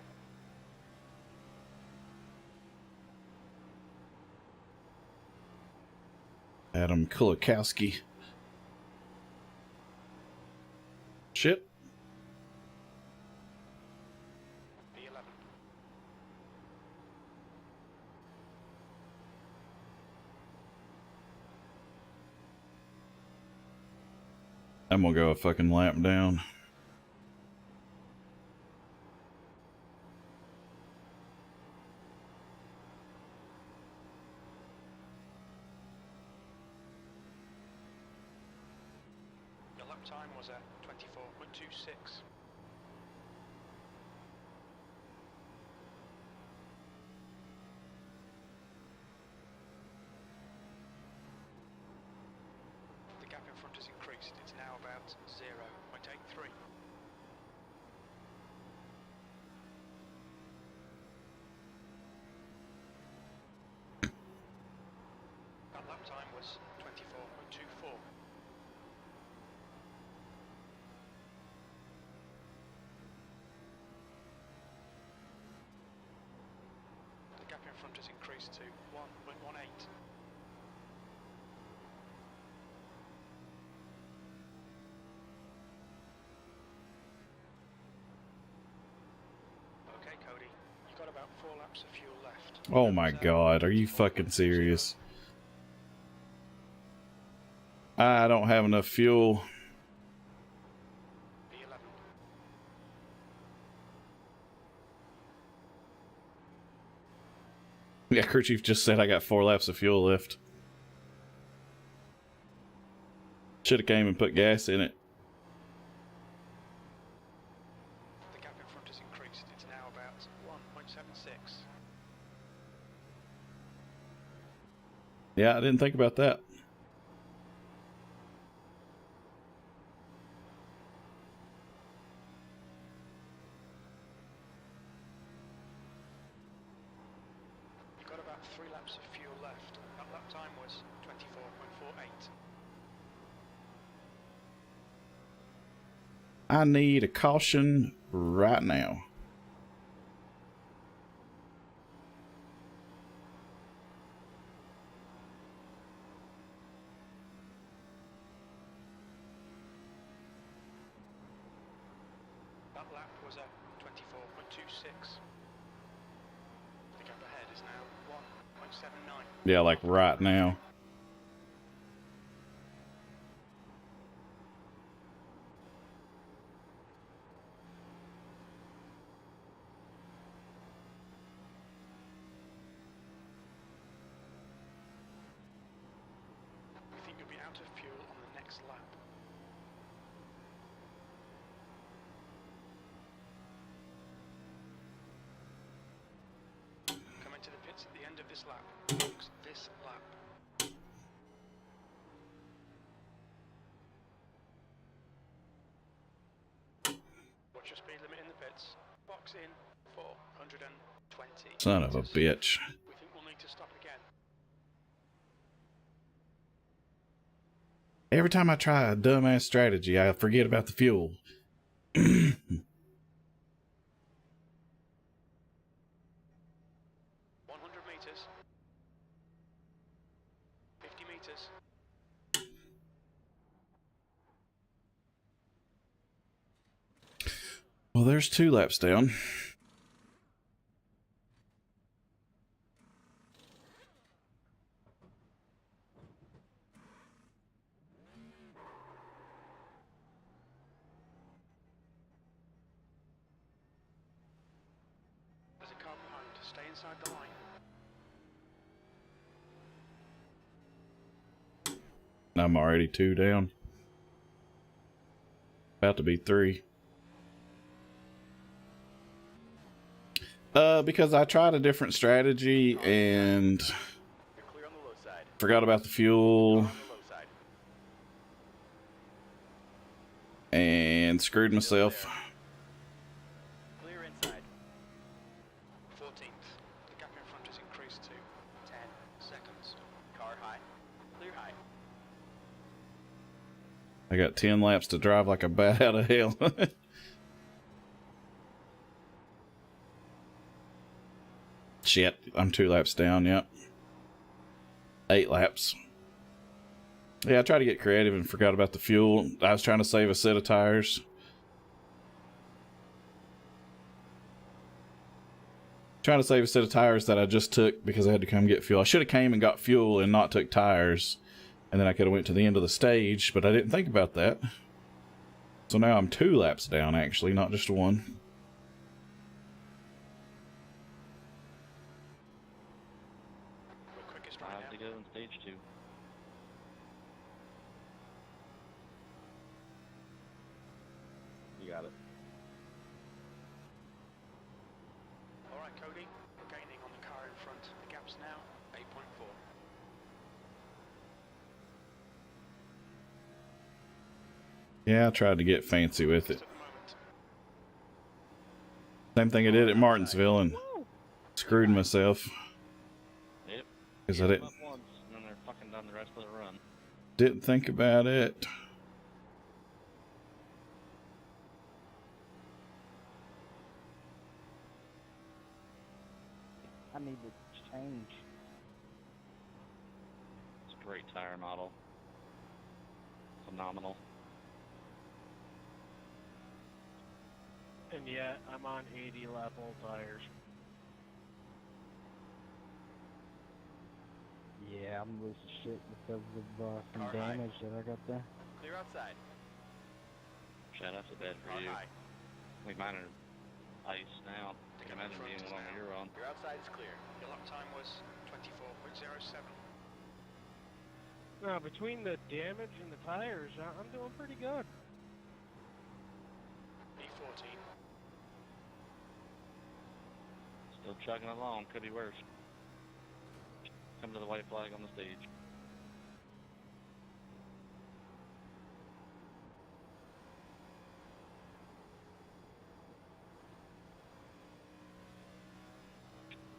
Adam Kulikowski. Shit. B11. I'm gonna go a fucking lap down. Your lap time was a 24.26. The gap in front has increased. It's now about 0.83. lap time was 24.24. The gap in front has increased to 1.18. Okay, Cody, you've got about 4 laps of fuel left. Oh my god, are you fucking serious? I don't have enough fuel. B11. Yeah, crew chief just said I got 4 laps of fuel left. Should have came and put gas in it. The gap in front has increased. It's now about 1.76. Yeah, I didn't think about that. You've got about 3 laps of fuel left. That lap time was 24.48. I need a caution right now. That lap was at 24.26. The gap ahead is now 1.79. Yeah, like right now. We think you'll be out of fuel on the next lap. Come into the pits at the end of this lap. Folks, this lap. What's your speed limit in the pits? Box in 420. Son of a bitch. We think we'll need to stop again. Every time I try a dumbass strategy, I forget about the fuel. 100 meters. 50 meters. Well, there's 2 laps down. There's a car behind. Stay inside the line. I'm already 2 down. About to be 3. Because I tried a different strategy and You're clear on the low side. forgot about the fuel On the low side. and screwed myself. Clear inside. 14th. The gap in front has increased to 10 seconds. Car high. Clear high. I got 10 laps to drive like a bat out of hell. Shit, I'm 2 laps down, yep. 8 laps. Yeah, I tried to get creative and forgot about the fuel. I was trying to save a set of tires. Trying to save a set of tires that I just took because I had to come get fuel. I should have came and got fuel and not took tires. And then I could have went to the end of the stage, but I didn't think about that. So now I'm 2 laps down, actually, not just 1. We're quickest 5 right to now. go in stage 2. You got it. Alright, Cody. We're gaining on the car in front. The gap's now 8.4. Yeah, I tried to get fancy with it. At the moment. Same thing I did at Martinsville and screwed myself. Yep. Because I Get them didn't. up once, and then they're fucking on the rest of the run. Didn't think about it. I need to change. It's a great tire model. Phenomenal. And yet, I'm on 80 lap old tires. Yeah, I'm losing shit because of some damage that I got there. Clear outside. Shut up, so bad for you. I think mine are ice now. I can imagine being one you're on. Your outside is clear. Your lap time was 24.07. Now, between the damage and the tires, I'm doing pretty good. E14. Still chugging along. Could be worse. Come to the white flag on the stage.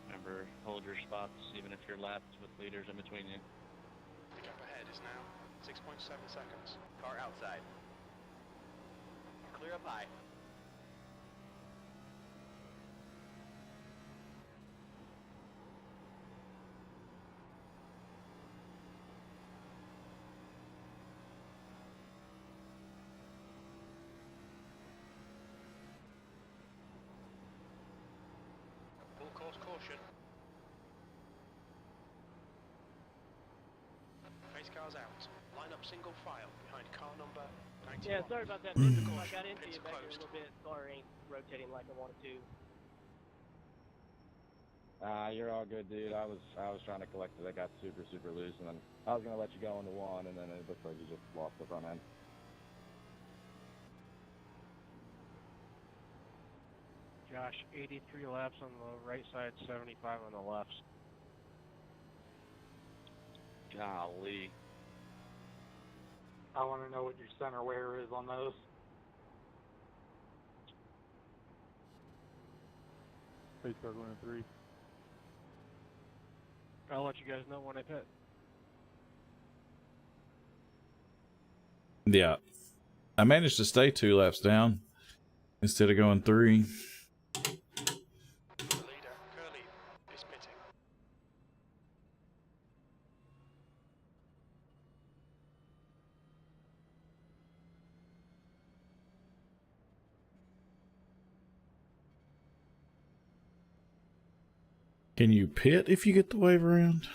Remember, hold your spots even if you're lapped with leaders in between you. The gap ahead is now 6.7 seconds. Car outside. Clear up high. Full course caution. Pace cars out. Line up single file behind car number 91. Yeah, sorry about that. I got into you back there a little bit. Car ain't rotating like I wanted to. You're all good, dude. I was trying to collect it. I got super loose, and then I was gonna let you go into one, and then it looks like you just lost the front end. Josh, 83 laps on the right side, 75 on the left. Golly. I want to know what your center wear is on those. Pace car going in 3. I'll let you guys know when I pit. Yeah. I managed to stay 2 laps down instead of going 3. The leader, Curly, is pitting. Can you pit if you get the wave around?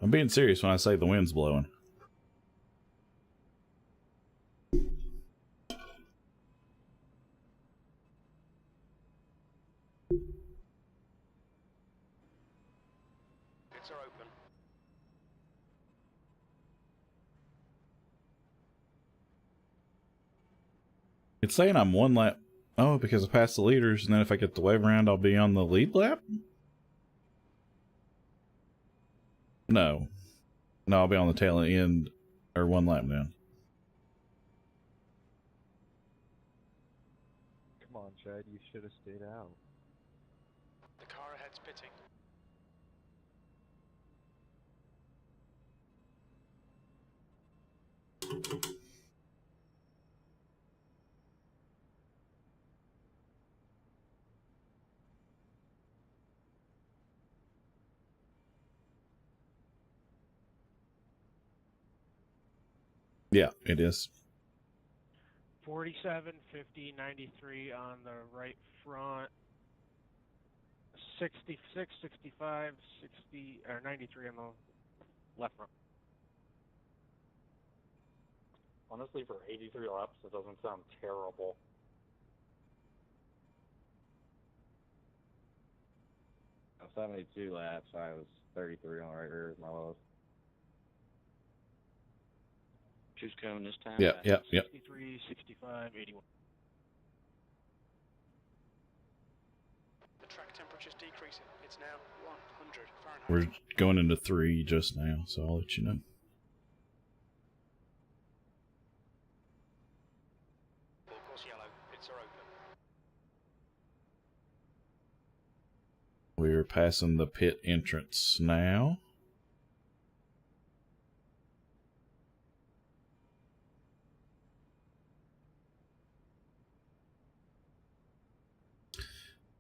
I'm being serious when I say the wind's blowing. Pits are open. It's saying I'm 1 lap. Oh, because I passed the leaders, and then if I get the wave around, I'll be on the lead lap? No. No, I'll be on the tail end, or 1 lap down. Come on, Chad, you should have stayed out. The car ahead's pitting. Yeah, it is. 47, 50, 93 on the right front. 66, 65, 60, or 93 on the left front. Honestly, for 83 laps, it doesn't sound terrible. I'm 72 laps. I was 33 on the right rear with my lowest. Choose cone this time. Yeah, yeah, yeah. 63, 65, 81. just decreasing. It's now 100 Fahrenheit. We're going into 3 just now, so I'll let you know. Full course yellow. Pits are open. We're passing the pit entrance now.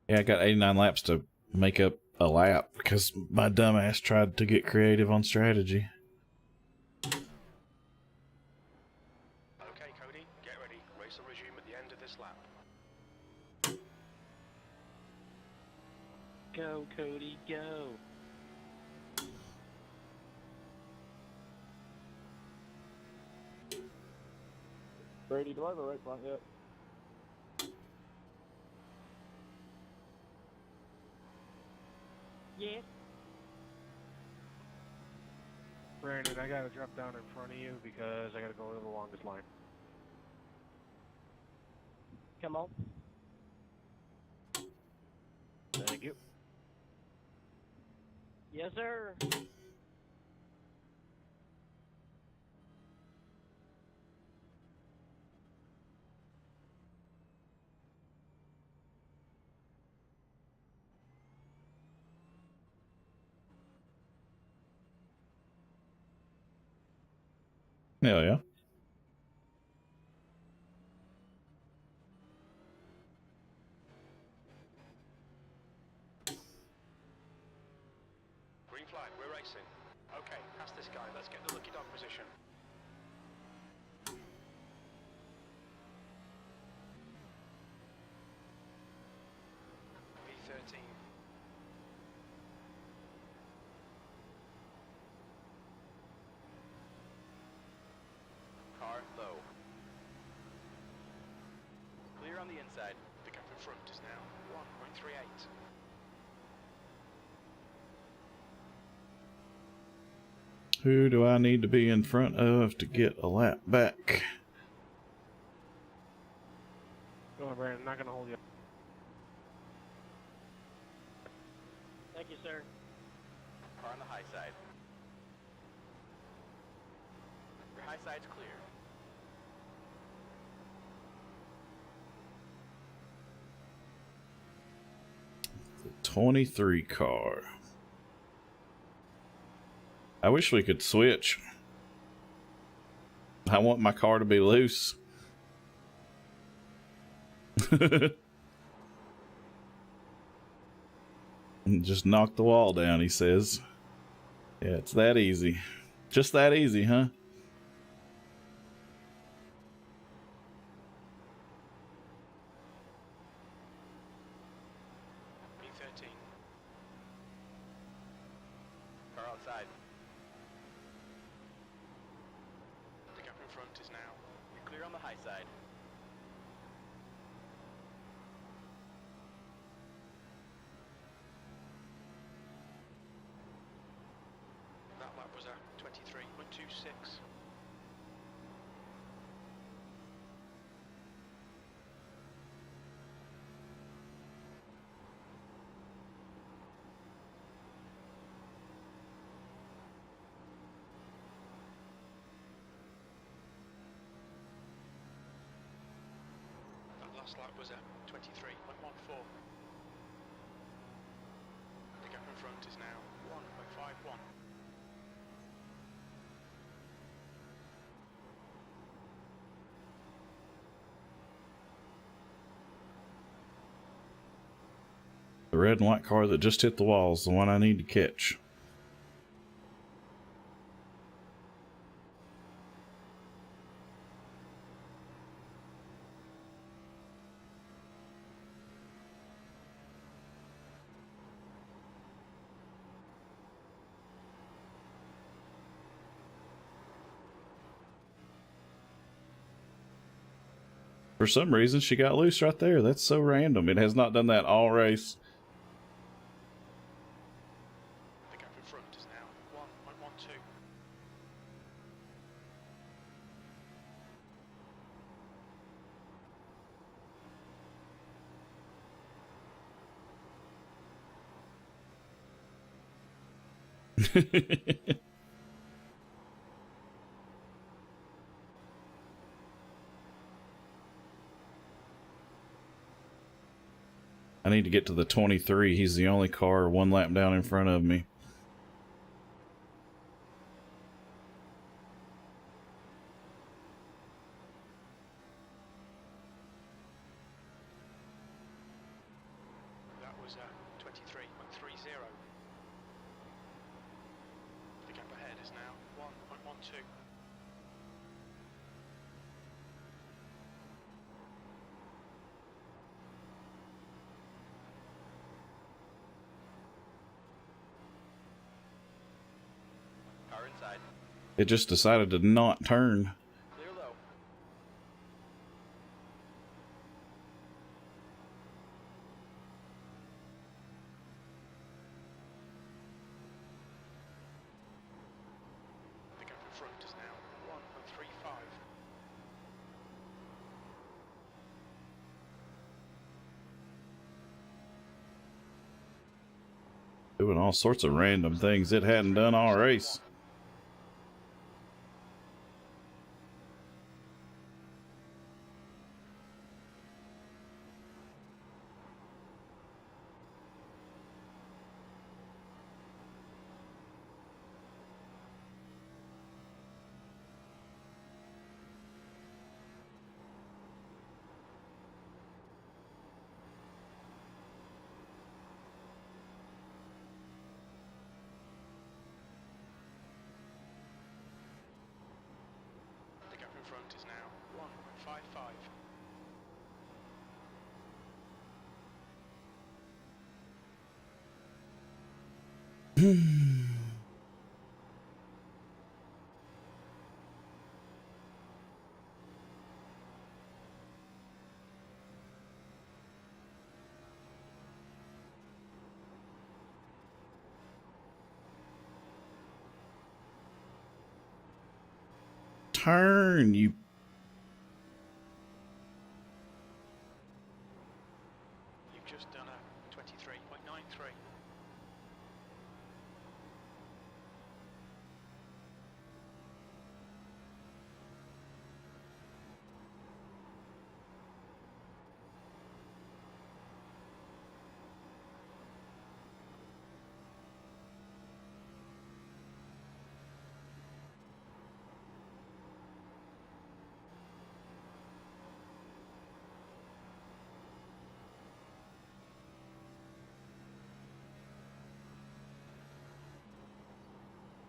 Yeah, I got 89 laps to make up a lap because my dumbass tried to get creative on strategy. Okay, Cody, get ready. Race will resume at the end of this lap. Go, Cody, go. Brady, do I have a right front yet? Yeah. Brandon, I gotta drop down in front of you because I gotta go to the longest line. Come on. Thank you. Yes, sir. Hell yeah. Green flag, we're racing. Okay, past this guy. Let's get the lucky dog position. V13. Car low. Clear on the inside. The gap in front is now 1.38. Who do I need to be in front of to get a lap back? Go on, Brandon. I'm not gonna hold you. Thank you, sir. Car on the high side. Your high side's clear. The 23 car. I wish we could switch. I want my car to be loose. Just knock the wall down, he says. Yeah, it's that easy. Just that easy, huh? V13. Car outside. The gap in front is now. You're clear on the high side. That lap was at 23.26. That last lap was at 23.14. The gap in front is now 1.51. The red and white car that just hit the wall is the one I need to catch. For some reason, she got loose right there. That's so random. It has not done that all race. The gap in front is now 1.12. I need to get to the 23. He's the only car one lap down in front of me. That was 23.30. The gap ahead is now 1.12. Car inside. It just decided to not turn. Clear low. The gap in front is now 1.35. Doing all sorts of random things it hadn't done all race. The gap in front is now 1.55. Turn, you. You've just done a 23.93.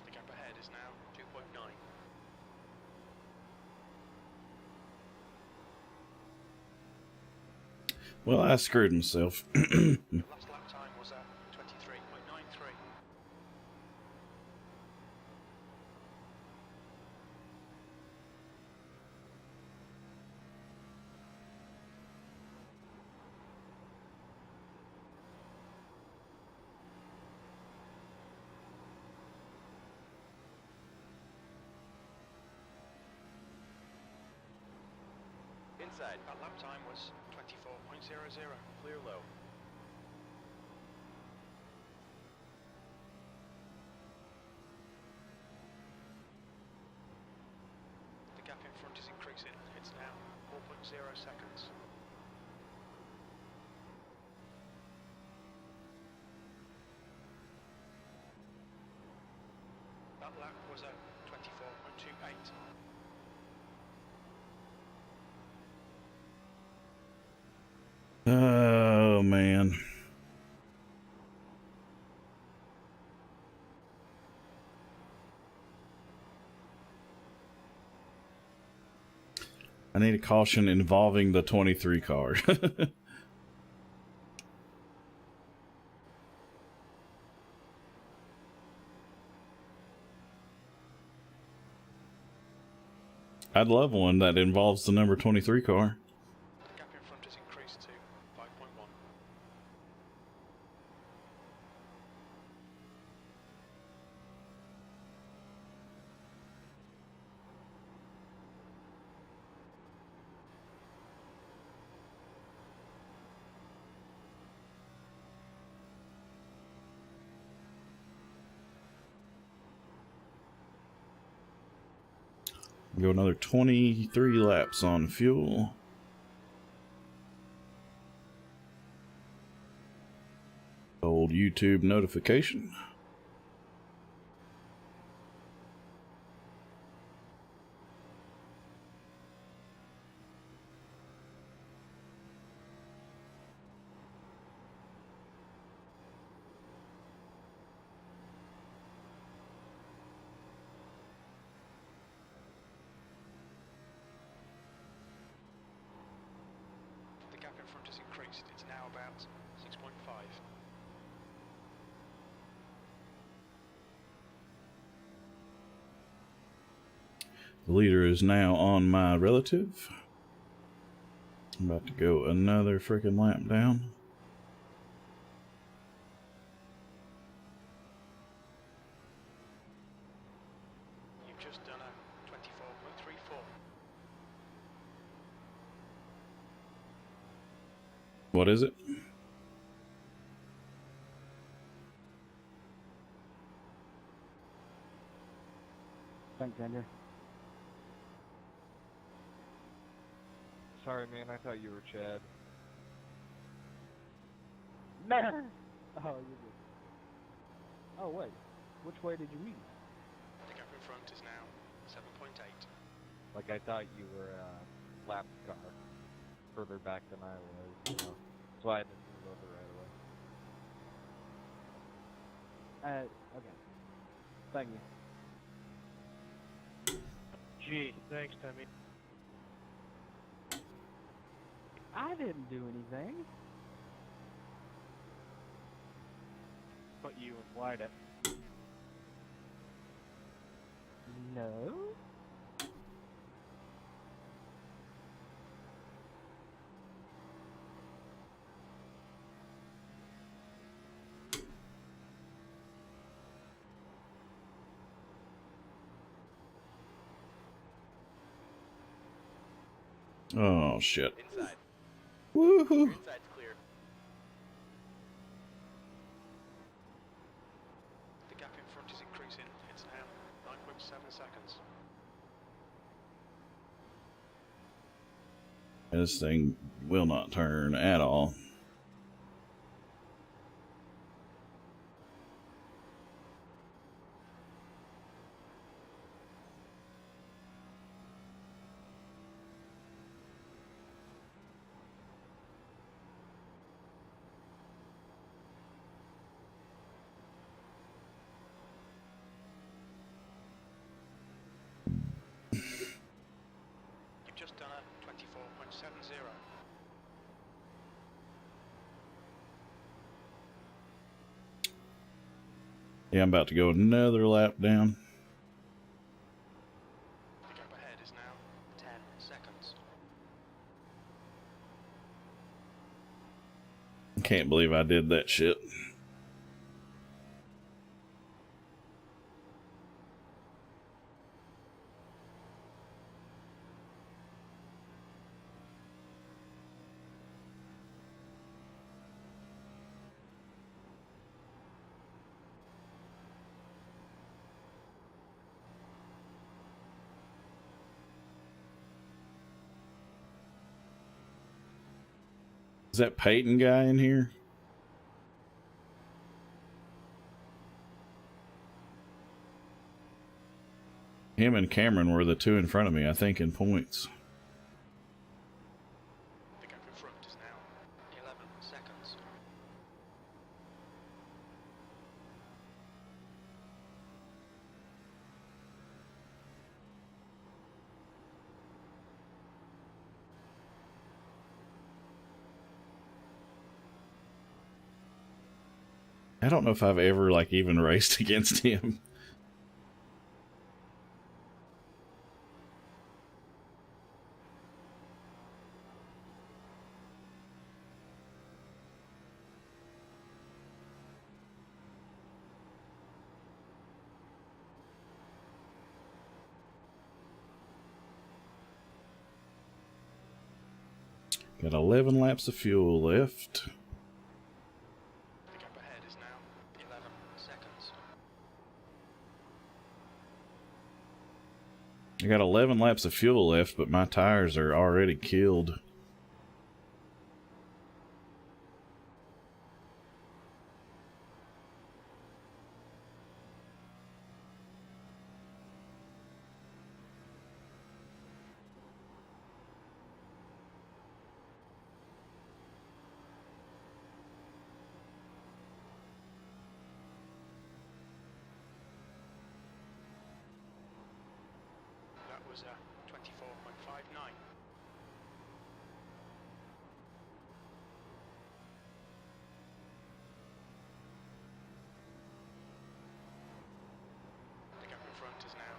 The gap ahead is now 2.9. Well, I screwed myself. The last lap time was 23.93. Inside. That lap time was 24.00. Clear low. The gap in front is increasing. It's now 4.0 seconds. That lap was 24.28. Oh, man. I need a caution involving the 23 car. I'd love one that involves the number 23 car. The gap in front has increased to 5.1. Go another 23 laps on fuel. Old YouTube notification. The gap in front has increased. It's now about 6.5. The leader is now on my relative. I'm about to go another freaking lap down. You've just done a 24.34. What is it? Thanks, Andrew. Sorry, man. I thought you were Chad. No. Oh, you did. Oh, wait. Which way did you meet? The gap in front is now 7.8. Like I thought you were a lap car further back than I was. You know. That's why I didn't move over right away. Okay. Thank you. Gee, thanks, Timmy. I didn't do anything. But you implied it. No. Oh shit. Inside. Woohoo! Your inside's clear. The gap in front is increasing. It's now 9.7 seconds. This thing will not turn at all. You've just done a 24.70. Yeah, I'm about to go another lap down. The gap ahead is now 10 seconds. Can't believe I did that shit. Is that Peyton guy in here? Him and Cameron were the two in front of me, I think, in points. The gap in front is now 11 seconds. I don't know if I've ever, like, even raced against him. Got 11 laps of fuel left. The gap ahead is now 11 seconds. I got 11 laps of fuel left, but my tires are already killed. That was 24.59. The gap in front is now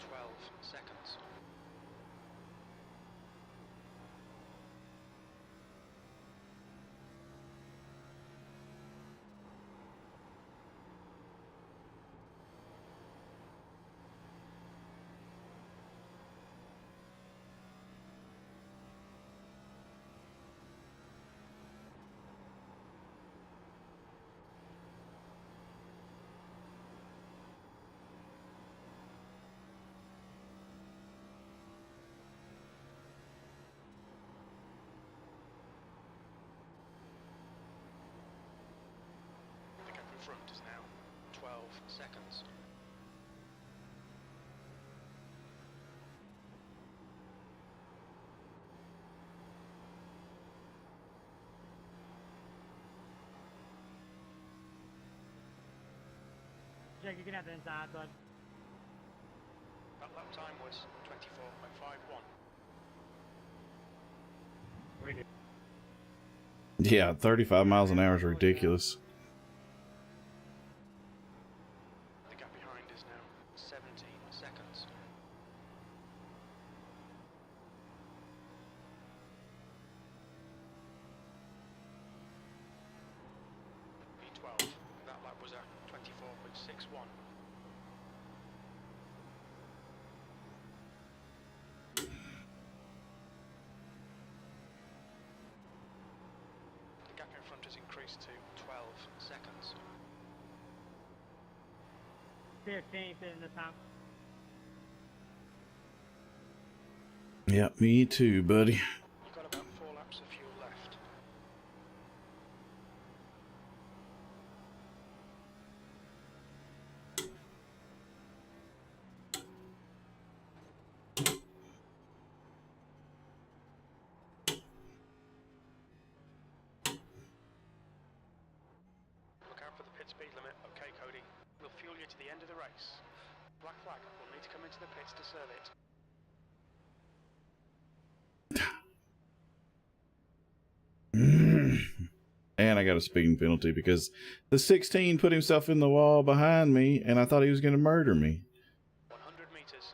12 seconds. The gap in front is now 12 seconds. Jake, you can have the inside, bud. That lap time was 24.51. Yeah, 35 miles an hour is ridiculous. The gap behind is now 17 seconds. P12. That lap was at 24.61. The gap in front has increased to 12 seconds. 15 sitting this time. Yeah, me too, buddy. You've got about 4 laps of fuel left. Look out for the pit speed limit. Okay, Cody. We'll fuel you to the end of the race. Black flag will need to come into the pits to serve it. And I got a speeding penalty because the 16 put himself in the wall behind me, and I thought he was going to murder me. 100 meters.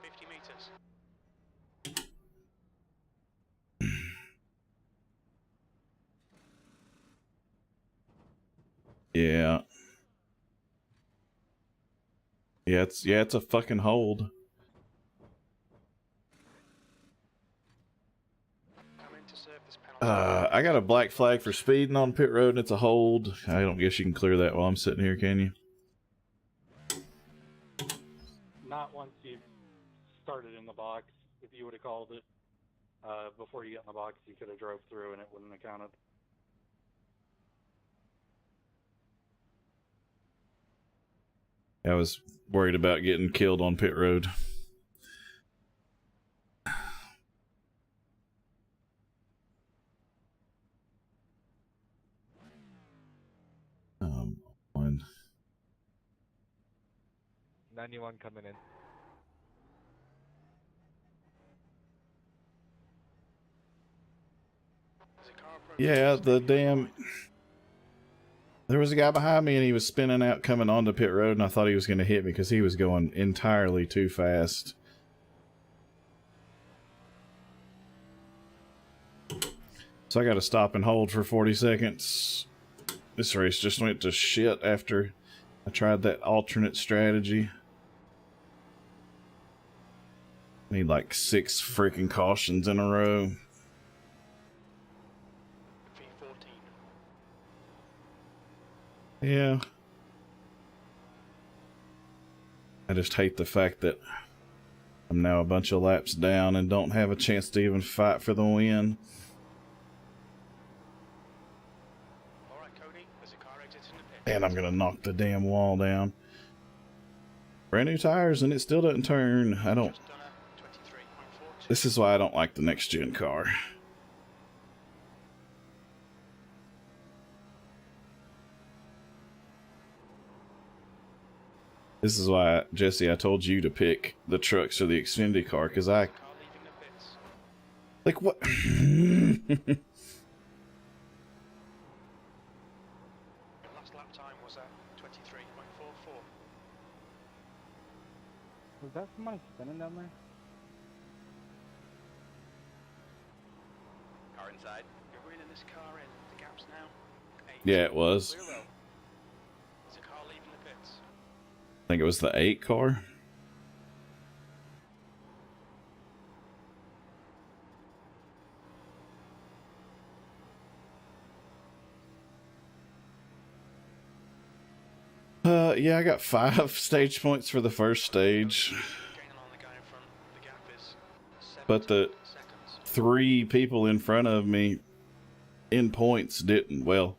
50 meters. Yeah. It's a fucking hold. Come in to serve this penalty. I got a black flag for speeding on pit road, and it's a hold. I don't guess you can clear that while I'm sitting here, can you? Not once you started in the box. If you would have called it before you got in the box, you could have drove through and it wouldn't have counted. I was worried about getting killed on pit road. One. 91 coming in. Yeah, the damn... There was a guy behind me and he was spinning out coming onto pit road, and I thought he was going to hit me because he was going entirely too fast. So I got to stop and hold for 40 seconds. This race just went to shit after I tried that alternate strategy. Need like 6 freaking cautions in a row. Yeah. I just hate the fact that I'm now a bunch of laps down and don't have a chance to even fight for the win. And I'm gonna knock the damn wall down. Brand new tires and it still doesn't turn. I don't. This is why I don't like the next gen car. This is why, Jesse, I told you to pick the trucks or the Xfinity car, because I... Like, what? Last lap time was at 23.44. Was that somebody spinning down there? Car inside. You're reeling this car in. The gap's now 8. Yeah, it was. There's a car leaving the pits. I think it was the 8 car. Yeah, I got 5 stage points for the first stage. But the 3 people in front of me in points didn't. Well,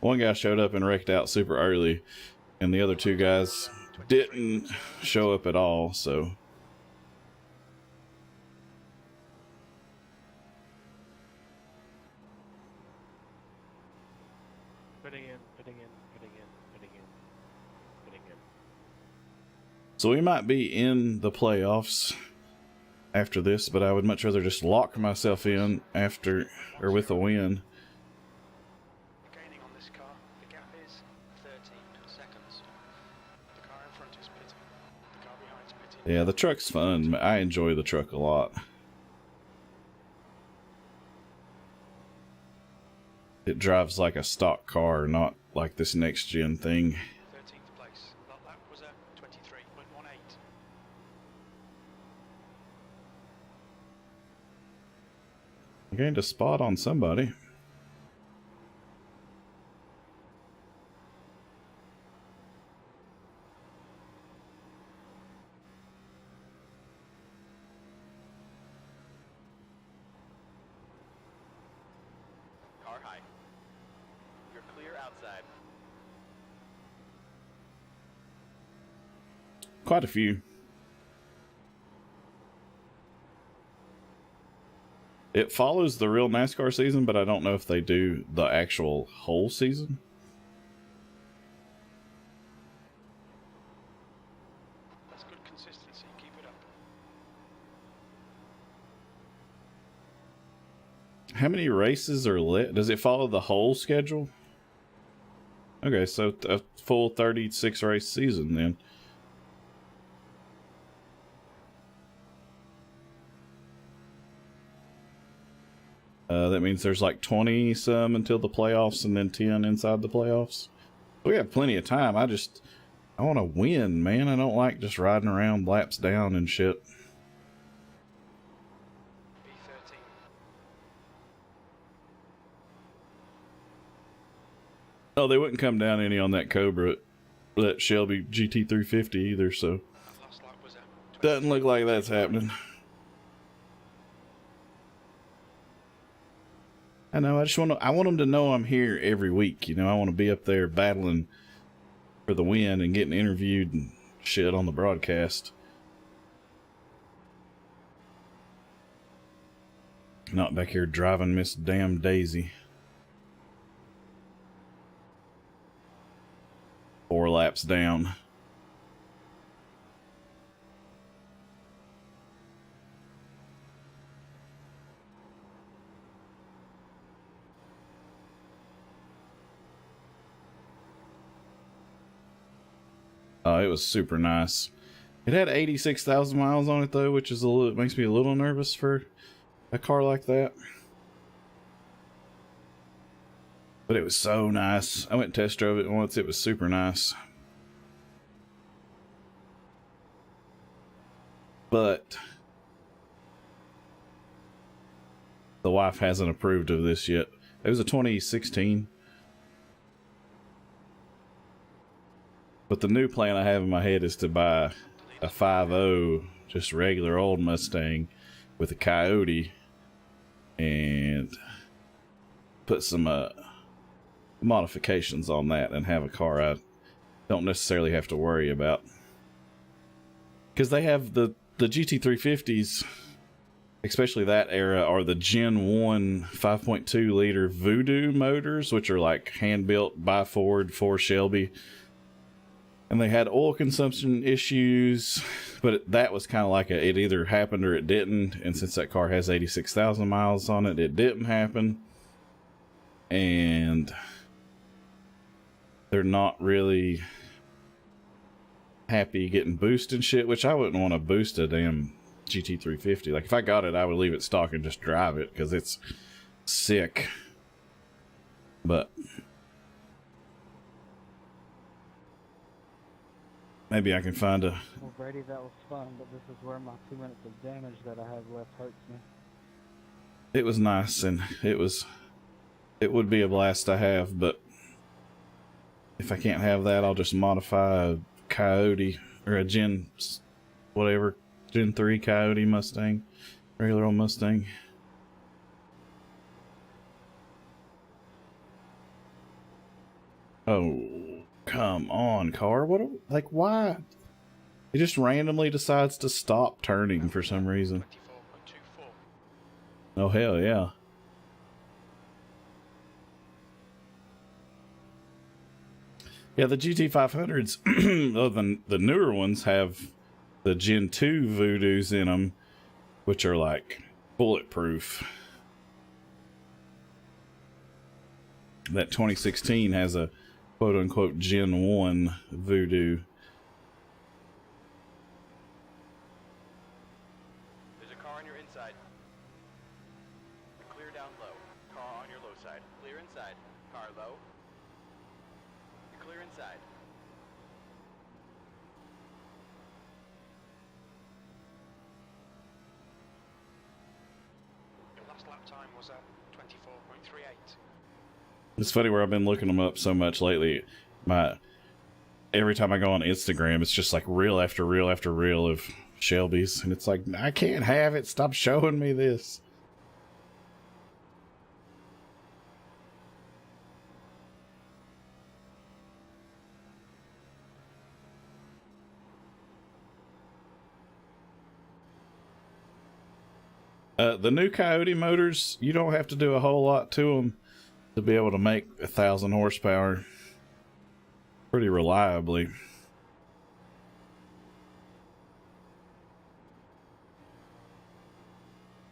one guy showed up and wrecked out super early, and the other 2 guys didn't show up at all, so... So we might be in the playoffs after this, but I would much rather just lock myself in after, or with a win. Gaining on this car, the gap is 13 seconds. The car in front is pitting. The car behind is pitting. Yeah, the truck's fun. I enjoy the truck a lot. It drives like a stock car, not like this next gen thing. 13th place. That lap was at 23.18. I gained a spot on somebody. Car high. You're clear outside. Quite a few. It follows the real NASCAR season, but I don't know if they do the actual whole season. That's good consistency. Keep it up. How many races are lit? Does it follow the whole schedule? Okay, so a full 36 race season then. That means there's like 20 some until the playoffs and then 10 inside the playoffs. We have plenty of time. I want to win, man. I don't like just riding around laps down and shit. B13. Oh, they wouldn't come down any on that Cobra, that Shelby GT350 either, so Last lap was at doesn't look like that's happening. I know. I want them to know I'm here every week. You know, I want to be up there battling for the win and getting interviewed and shit on the broadcast. Not back here driving Miss Damn Daisy. 4 laps down. It was super nice. It had 86,000 miles on it though, which is makes me a little nervous for a car like that. But it was so nice. I went and test drove it once. It was super nice. But the wife hasn't approved of this yet. It was a 2016. But the new plan I have in my head is to buy a 5.0, just regular old Mustang with a Coyote, and put some modifications on that and have a car I don't necessarily have to worry about. Because they have the GT350s, especially that era, are the Gen 1 5.2 liter Voodoo motors, which are like hand-built by Ford for Shelby. And they had oil consumption issues, but that was kind of like it either happened or it didn't. And since that car has 86,000 miles on it, it didn't happen. And they're not really happy getting boost and shit, which I wouldn't want to boost a damn GT350. Like, if I got it, I would leave it stock and just drive it, because it's sick. But maybe I can find a... Well, Brady, that was fun, but this is where my 2 minutes of damage that I have left hurts me. It was nice, and it would be a blast to have, but if I can't have that, I'll just modify a Coyote, or a Gen 3 Coyote Mustang, regular old Mustang. Oh, come on, car. Why? It just randomly decides to stop turning for some reason. Oh, hell yeah. Yeah, the GT500s, the newer ones, have the Gen 2 Voodoos in them, which are like bulletproof. That 2016 has a quote-unquote Gen 1 Voodoo. There's a car on your inside. Clear down low. Car on your low side. Clear inside. Car low. Clear inside. Your last lap time was at 24.38. It's funny where I've been looking them up so much lately. Every time I go on Instagram, it's just like reel after reel after reel of Shelby's, and it's like, I can't have it. Stop showing me this. The new Coyote motors, you don't have to do a whole lot to them to be able to make 1,000 horsepower pretty reliably.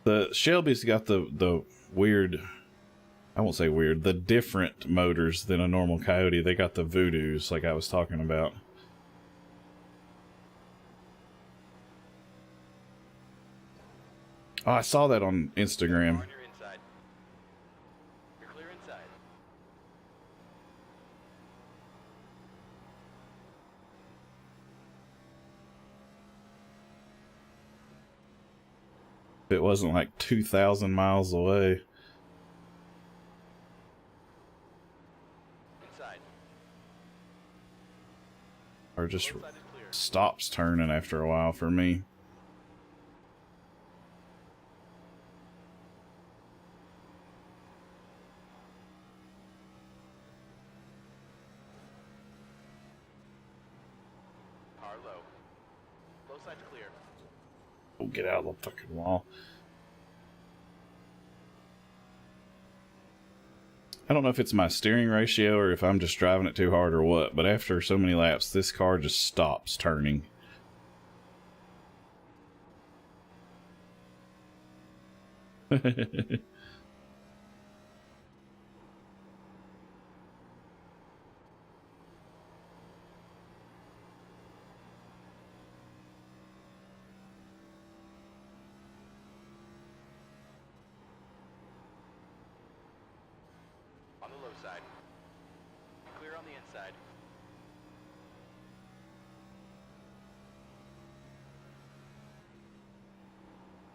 The Shelby's got the weird, I won't say weird, the different motors than a normal Coyote. They got the Voodoos like I was talking about. Oh, I saw that on Instagram. On your inside. You're clear inside. If it wasn't like 2,000 miles away. Inside. Or just stops turning after a while for me. Get out of the fucking wall. I don't know if it's my steering ratio or if I'm just driving it too hard or what, but after so many laps, this car just stops turning. On the low side. Clear on the inside.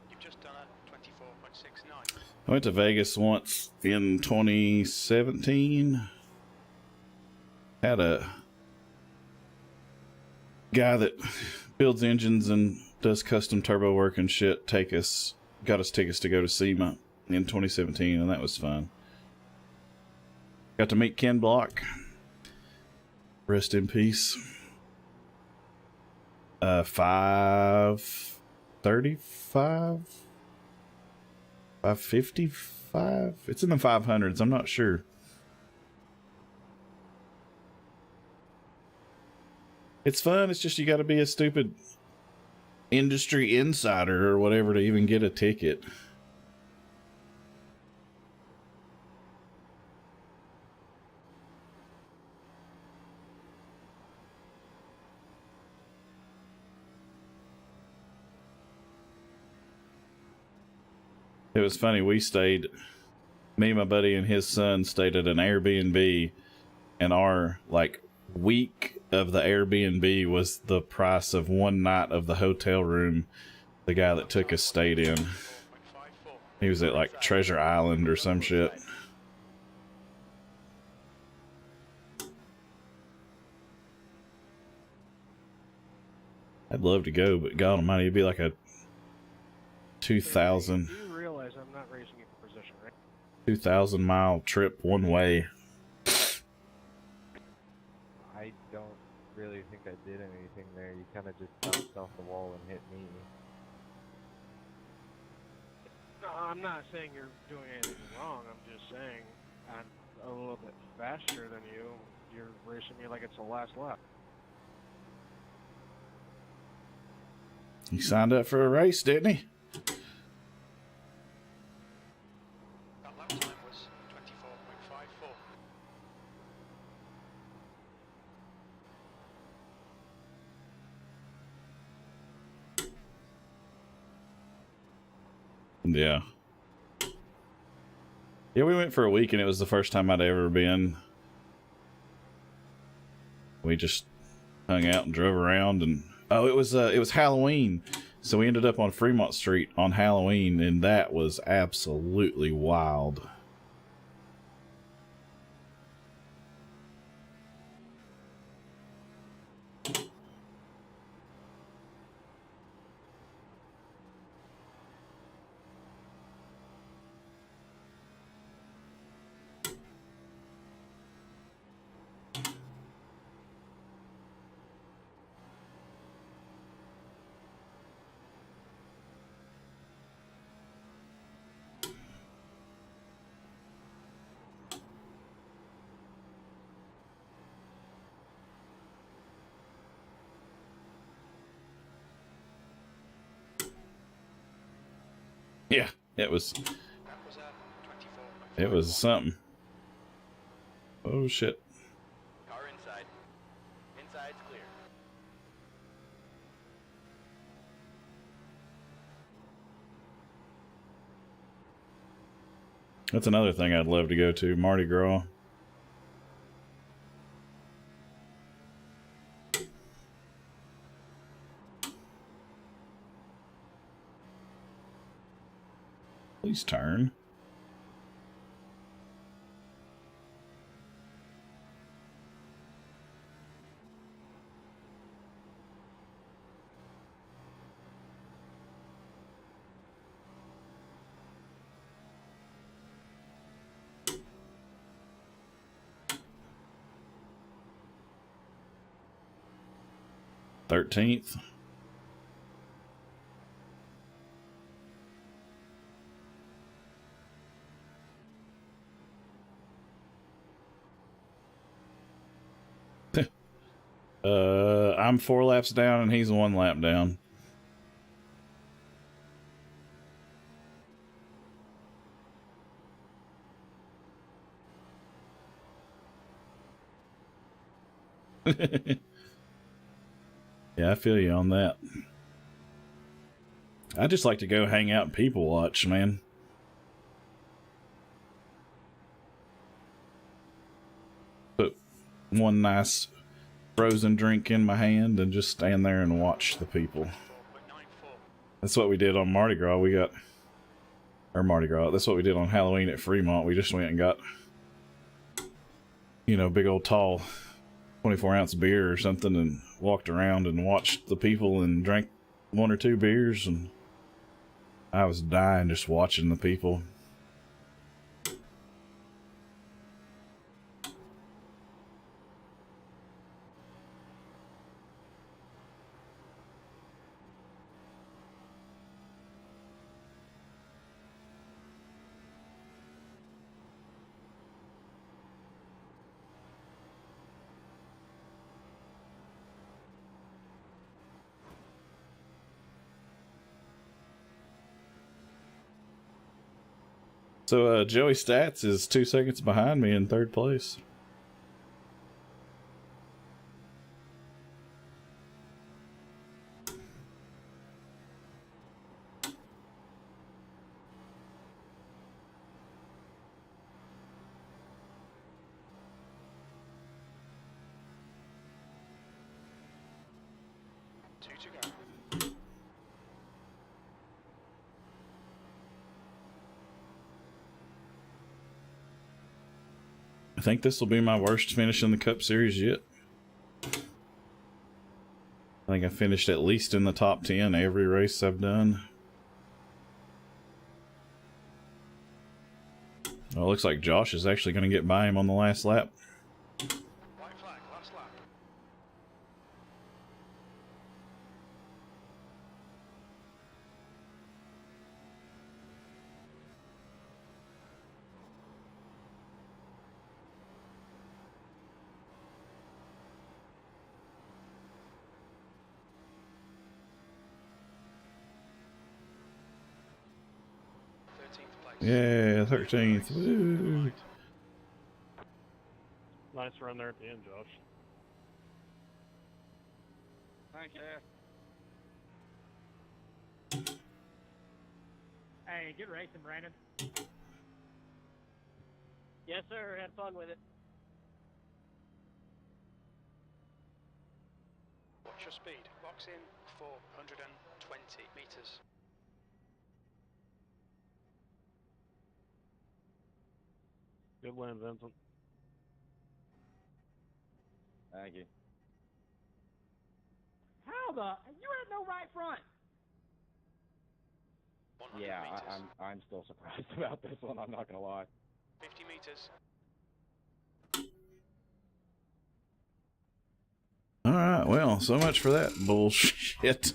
You've just done a 24.69. I went to Vegas once in 2017. Had a guy that builds engines and does custom turbo work and shit, got us tickets to go to SEMA in 2017, and that was fun. Got to meet Ken Block. Rest in peace. 535, 555. It's in the 500s. I'm not sure. It's fun. It's just you got to be a stupid industry insider or whatever to even get a ticket. It was funny. Me and my buddy and his son stayed at an Airbnb, and our week of the Airbnb was the price of one night of the hotel room the guy that took us stayed in. He was at Treasure Island or some shit. I'd love to go, but God Almighty, it'd be like a 2,000. Do you realize I'm not racing you for position, right? 2,000-mile trip one way. I don't really think I did anything there. You kind of just bounced off the wall and hit me. No, I'm not saying you're doing anything wrong. I'm just saying I'm a little bit faster than you. You're racing me like it's the last lap. He signed up for a race, didn't he? That lap time was 24.54. Yeah. Yeah, we went for a week, and it was the first time I'd ever been. We just hung out and drove around, and it was Halloween, so we ended up on Fremont Street on Halloween, and that was absolutely wild. Yeah, it was something. Oh shit. Car inside. Inside's clear. That's another thing I'd love to go to, Mardi Gras. Please turn. $13th. I'm 4 laps down and he's 1 lap down. Yeah, I feel you on that. I just like to go hang out and people watch, man. Put one nice frozen drink in my hand and just stand there and watch the people. That's what we did on Mardi Gras. That's what we did on Halloween at Fremont. We just went and got, big old tall 24-ounce beer or something and walked around and watched the people and drank 1 or 2 beers, and I was dying just watching the people. So Joey Stats is 2 seconds behind me in 3rd place. I think this will be my worst finish in the Cup Series yet. I think I finished at least in the top 10 every race I've done. Well, it looks like Josh is actually going to get by him on the last lap. White flag, last lap. Yeah, 13th. Woo. Nice run there at the end, Josh. Thank you. Hey, good racing, Brandon. Yes, sir. Had fun with it. Watch your speed. Box in 420 meters. Good win, Vincent. Thank you. How the? You had no right front. Yeah, I'm still surprised about this one. I'm not gonna lie. 50 meters. All right, well, so much for that bullshit.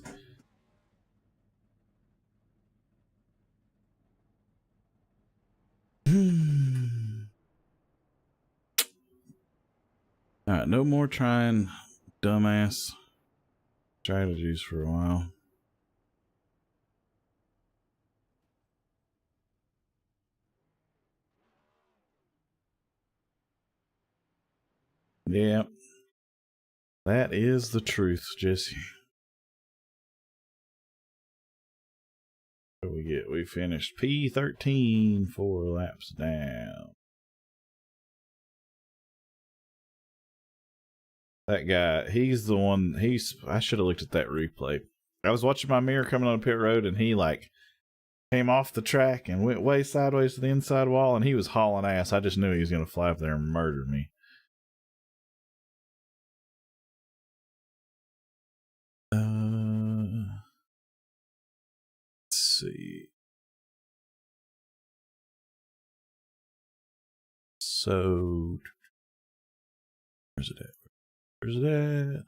All right, no more trying dumbass strategies for a while. Yeah, that is the truth, Jesse. What do we get? We finished P13, 4 laps down. That guy, he's the one, I should have looked at that replay. I was watching my mirror coming on the pit road, and he like came off the track and went way sideways to the inside wall, and he was hauling ass. I just knew he was going to fly up there and murder me. Let's see. So, where's it at? Where's it at?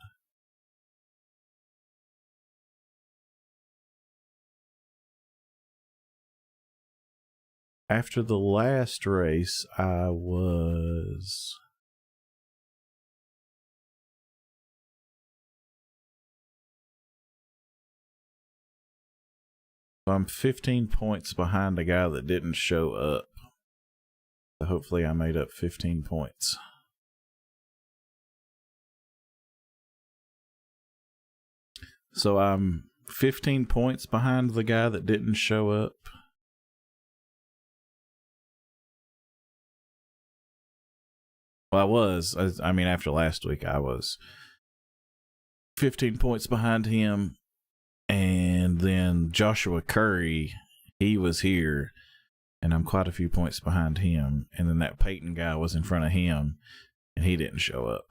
After the last race, I was... I'm 15 points behind a guy that didn't show up. So hopefully I made up 15 points. So I'm 15 points behind the guy that didn't show up. Well, I mean, after last week, I was 15 points behind him. And then Joshua Curry, he was here, and I'm quite a few points behind him. And then that Peyton guy was in front of him, and he didn't show up.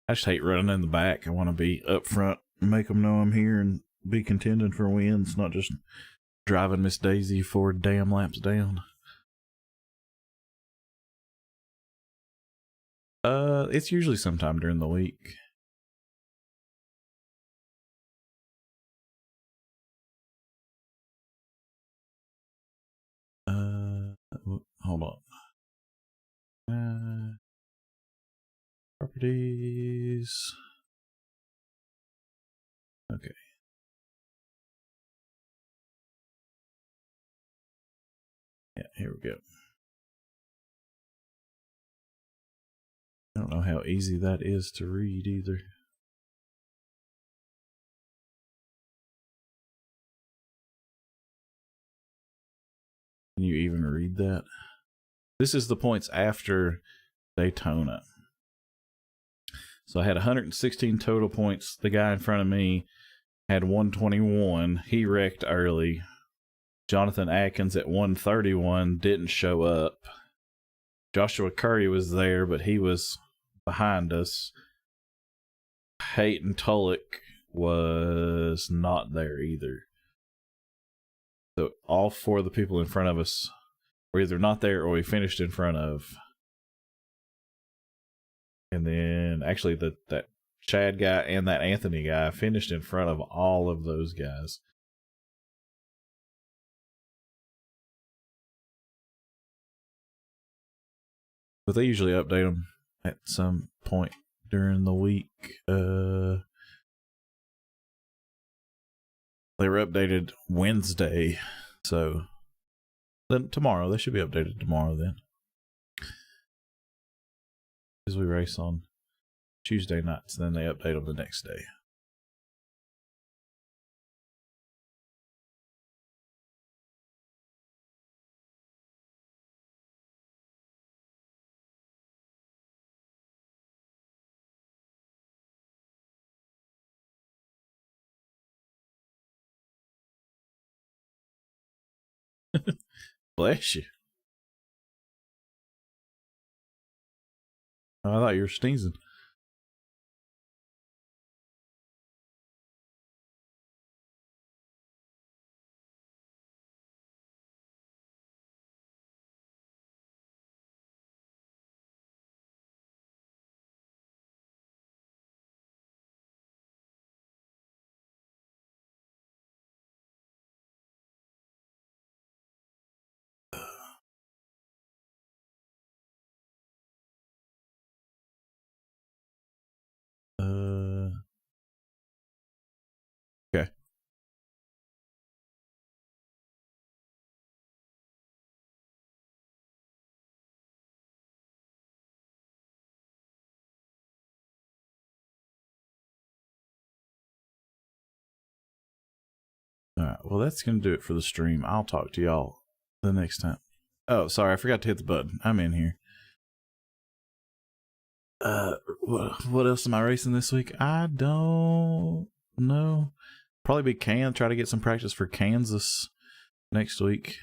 I just hate running in the back. I want to be up front, make them know I'm here, and be contending for wins, not just driving Miss Daisy 4 damn laps down. It's usually sometime during the week. Hold on. Properties. Okay. Yeah, here we go. I don't know how easy that is to read either. Can you even read that? This is the points after Daytona. So I had 116 total points. The guy in front of me had 121. He wrecked early. Jonathan Atkins at 131 didn't show up. Joshua Curry was there, but he was behind us. Hayden Tullock was not there either. So all 4 of the people in front of us were either not there or we finished in front of. And then actually that Chad guy and that Anthony guy finished in front of all of those guys. But they usually update them at some point during the week. They were updated Wednesday, so then tomorrow they should be updated tomorrow then, because we race on Tuesday nights. Then they update them the next day. Bless you. Oh, I thought you were sneezing. Okay. All right. Well, that's going to do it for the stream. I'll talk to y'all the next time. Oh, sorry. I forgot to hit the button. I'm in here. What else am I racing this week? I don't know. Probably be try to get some practice for Kansas next week.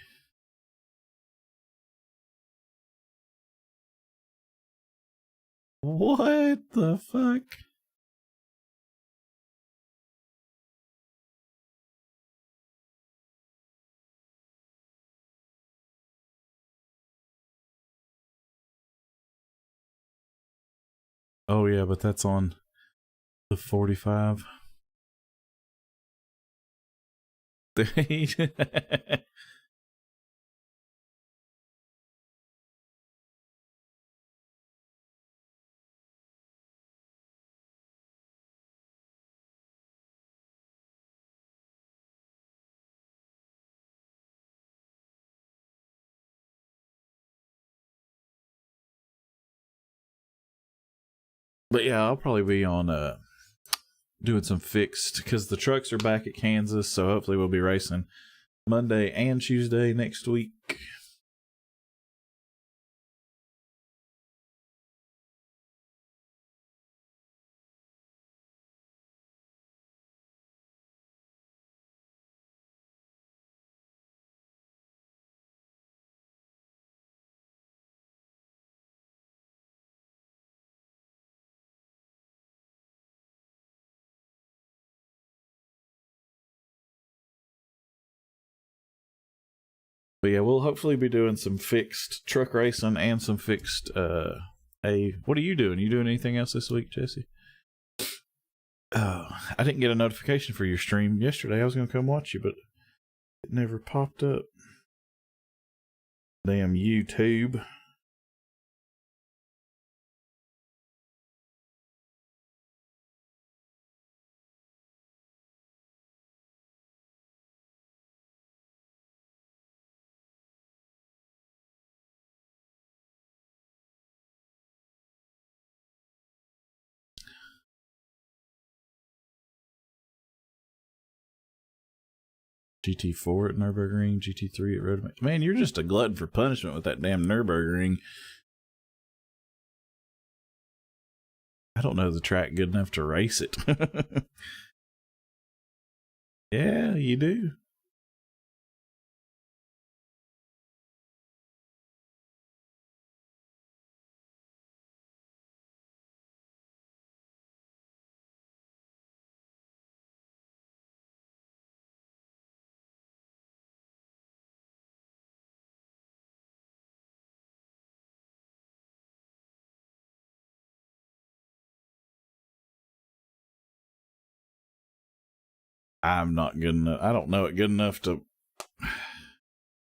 What the fuck? Oh yeah, but that's on the 45. But yeah, I'll probably be on doing some fixed, because the trucks are back at Kansas, so hopefully we'll be racing Monday and Tuesday next week. But yeah, we'll hopefully be doing some fixed truck racing and some fixed what are you doing? You doing anything else this week, Jesse? Oh, I didn't get a notification for your stream yesterday. I was going to come watch you, but it never popped up. Damn YouTube. GT4 at Nürburgring, GT3 at Road. Man, you're just a glutton for punishment with that damn Nürburgring. I don't know the track good enough to race it. Yeah, you do. I'm not good enough. I don't know it good enough to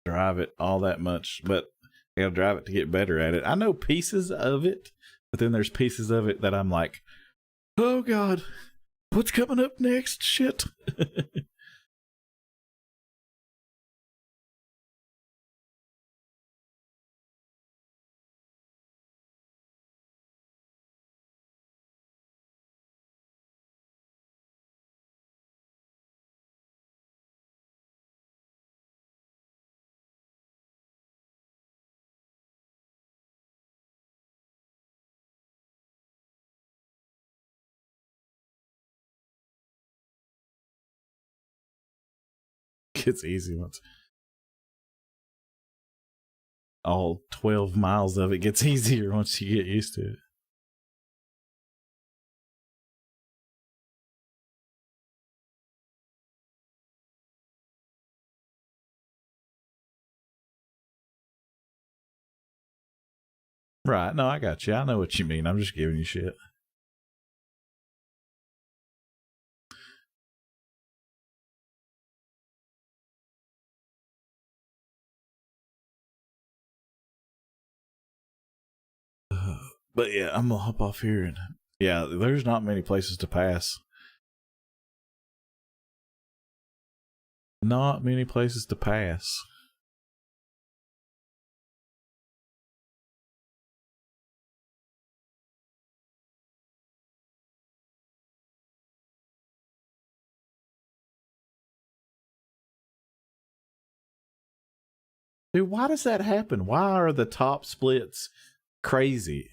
drive it all that much, but I gotta drive it to get better at it. I know pieces of it, but then there's pieces of it that I'm like, oh God, what's coming up next? Shit. It's easy once all 12 miles of it gets easier once you get used to it. Right. No, I got you. I know what you mean. I'm just giving you shit. But yeah, I'm gonna hop off here and yeah, there's not many places to pass. Not many places to pass. Dude, why does that happen? Why are the top splits crazy?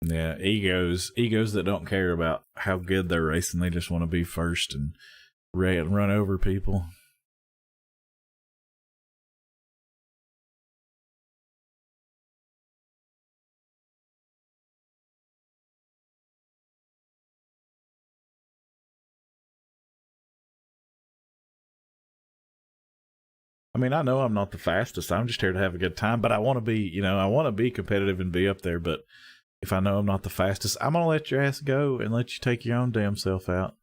Yeah, egos that don't care about how good they're racing. They just want to be first and run over people. I mean, I know I'm not the fastest. I'm just here to have a good time, but I want to be, I want to be competitive and be up there. But if I know I'm not the fastest, I'm going to let your ass go and let you take your own damn self out.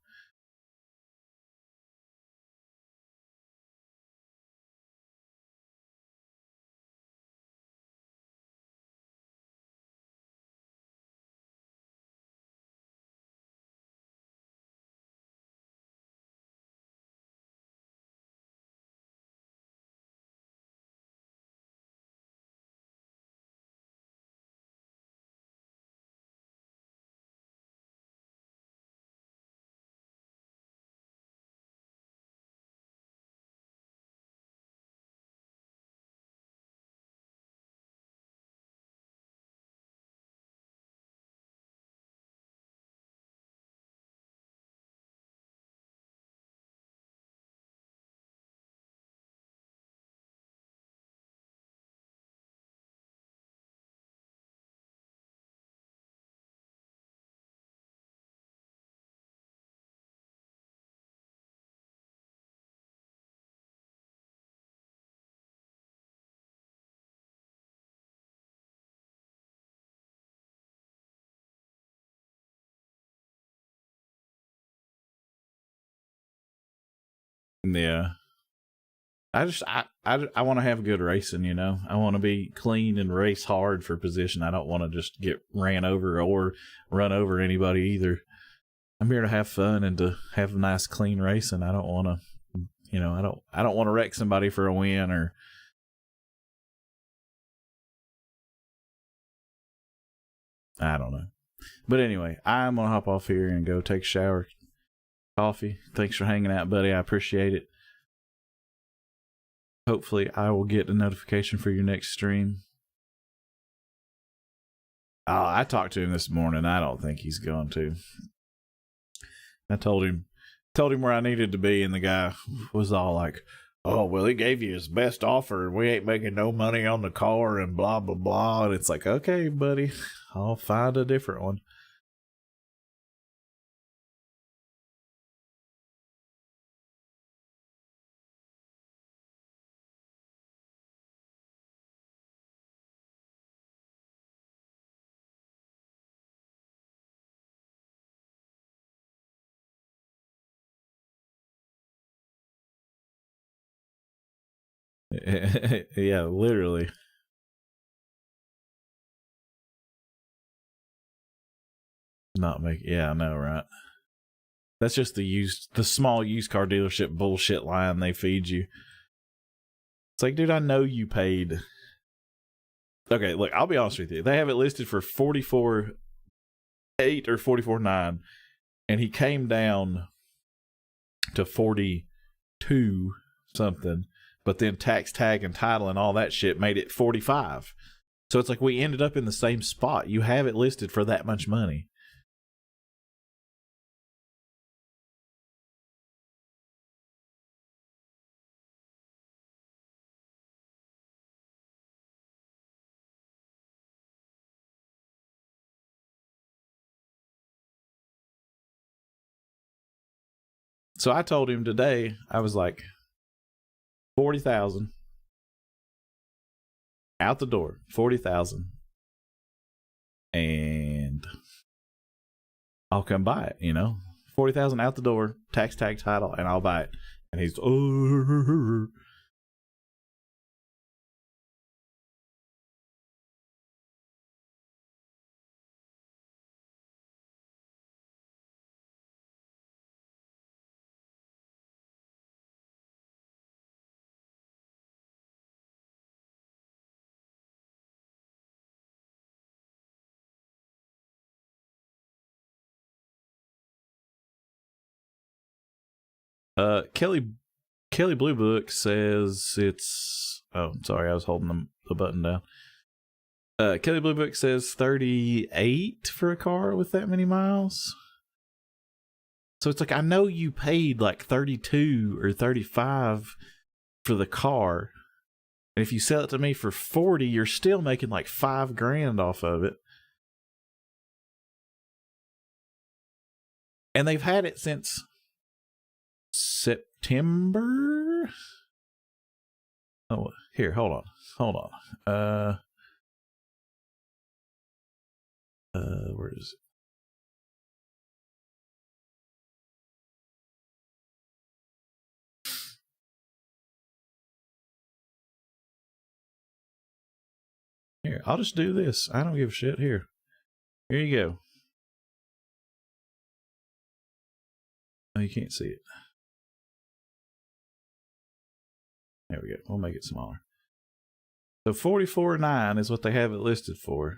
Yeah. I want to have good racing, you know. I want to be clean and race hard for position. I don't want to just get ran over or run over anybody either. I'm here to have fun and to have nice, clean racing. I don't want to, you know, I don't want to wreck somebody for a win or. I don't know. But anyway, I'm going to hop off here and go take a shower. Coffee. Thanks for hanging out, buddy. I appreciate it. Hopefully, I will get a notification for your next stream. Oh, I talked to him this morning. I don't think he's going to. I told him where I needed to be, and the guy was all like, "Oh, well, he gave you his best offer. We ain't making no money on the car, and blah blah blah." And it's like, okay, buddy, I'll find a different one. Yeah, literally. Not make, yeah, I know, right? That's just the small used car dealership bullshit line they feed you. It's like, dude, I know you paid. Okay, look, I'll be honest with you. They have it listed for $44,800 or $44,900, and he came down to $42 something. But then tax, tag, and title and all that shit made it $45,000. So it's like we ended up in the same spot. You have it listed for that much money. So I told him today, I was like, 40,000 out the door, 40,000, and I'll come buy it, you know, 40,000 out the door, tax, tag, title, and I'll buy it. And he's, oh. Kelly Blue Book says it's, oh, sorry, I was holding the button down. Kelly Blue Book says 38 for a car with that many miles. So it's like, I know you paid like 32 or 35 for the car. And if you sell it to me for 40, you're still making like $5,000 off of it. And they've had it since September. Oh, here, hold on. Where is it? Here, I'll just do this. I don't give a shit. Here you go. Oh, you can't see it. There we go. We'll make it smaller. So $44,900 is what they have it listed for.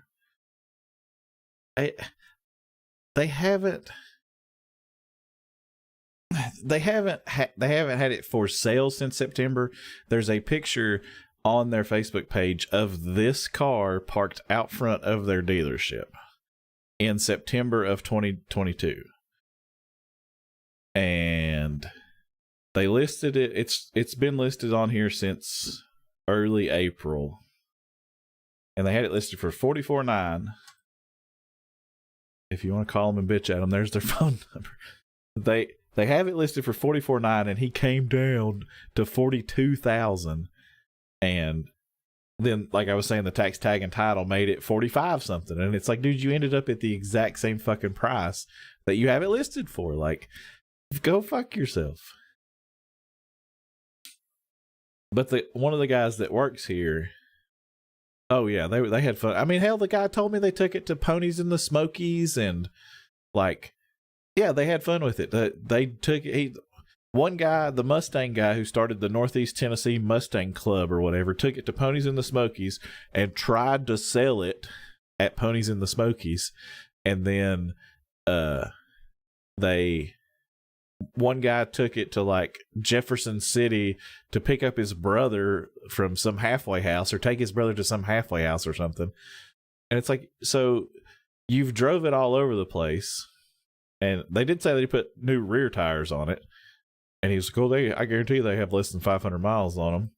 They haven't had it for sale since September. There's a picture on their Facebook page of this car parked out front of their dealership in September of 2022. And they listed it. It's been listed on here since early April. And they had it listed for $44,900. If you want to call them and bitch at them, there's their phone number. They have it listed for $44,900, and he came down to $42,000. And then, like I was saying, the tax, tag, and title made it 45 something. And it's like, dude, you ended up at the exact same fucking price that you have it listed for. Like, go fuck yourself. But one of the guys that works here, oh yeah, they had fun. I mean, hell, the guy told me they took it to Ponies in the Smokies, and like, yeah, they had fun with it. They took one guy, the Mustang guy who started the Northeast Tennessee Mustang Club or whatever, took it to Ponies in the Smokies and tried to sell it at Ponies in the Smokies, and then one guy took it to like Jefferson City to pick up his brother from some halfway house, or take his brother to some halfway house or something. And it's like, so you've drove it all over the place, and they did say they put new rear tires on it. And he was cool. I guarantee they have less than 500 miles on them.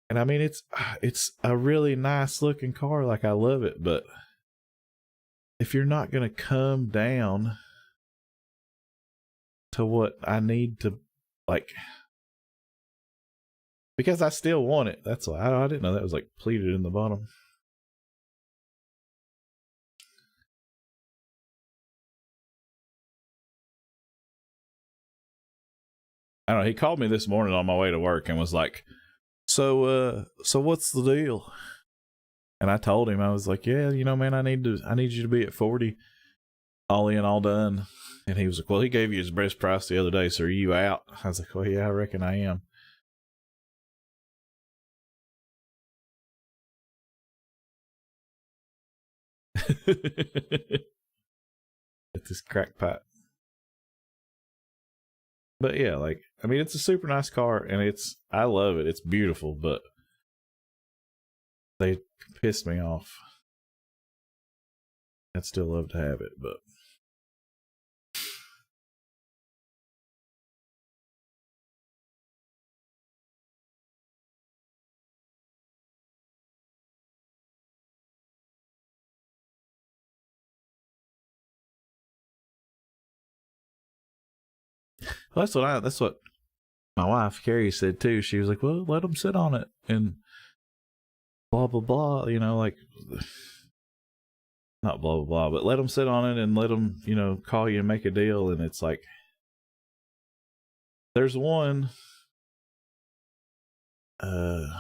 And I mean, it's a really nice looking car. Like, I love it. But if you're not going to come down to what I need to, like, because I still want it. That's why I didn't know that was like pleated in the bottom. I don't know. He called me this morning on my way to work and was like, so what's the deal? And I told him, I was like, yeah, you know, man, I need you to be at 40, all in, all done. And he was like, well, he gave you his best price the other day, so are you out? I was like, well, yeah, I reckon I am. It's this crackpot. But yeah, like, I mean, it's a super nice car, and I love it. It's beautiful, but they pissed me off. I'd still love to have it, but well, that's what my wife Carrie said too. She was like, well, let them sit on it and blah blah blah, you know, like, not blah blah blah, but let them sit on it and let them, you know, call you and make a deal. And it's like, there's one, let's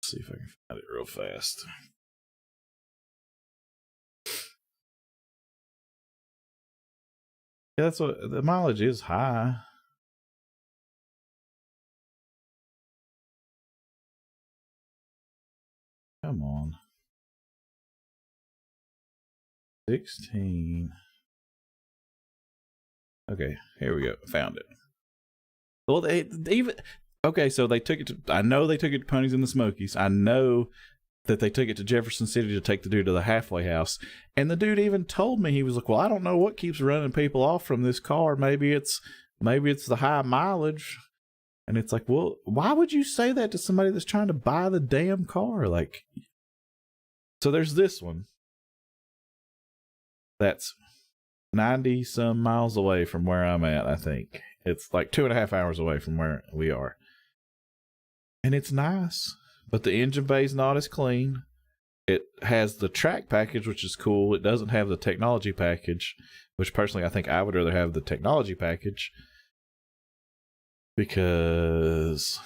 see if I can find it real fast. Yeah, that's what the mileage is high. Come on. 16. Okay, here we go. Found it. Well, they even, okay, so they took it to, I know they took it to Ponies in the Smokies. I know that they took it to Jefferson City to take the dude to the halfway house. And the dude even told me, he was like, well, I don't know what keeps running people off from this car. Maybe it's the high mileage. And it's like, well, why would you say that to somebody that's trying to buy the damn car? Like, so there's this one that's 90 some miles away from where I'm at. I think it's like 2.5 hours away from where we are. And it's nice, but the engine bay's not as clean. It has the track package, which is cool. It doesn't have the technology package, which personally I think I would rather have the technology package, because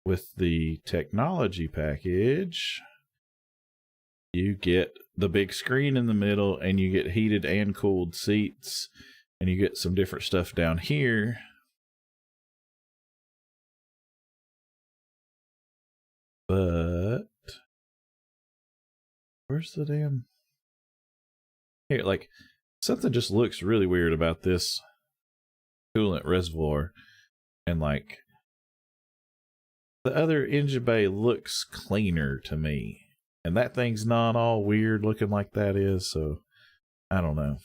with the technology package, you get the big screen in the middle, and you get heated and cooled seats, and you get some different stuff down here. But where's the damn here? Like, something just looks really weird about this coolant reservoir, and like the other engine bay looks cleaner to me, and that thing's not all weird looking like that is. So I don't know.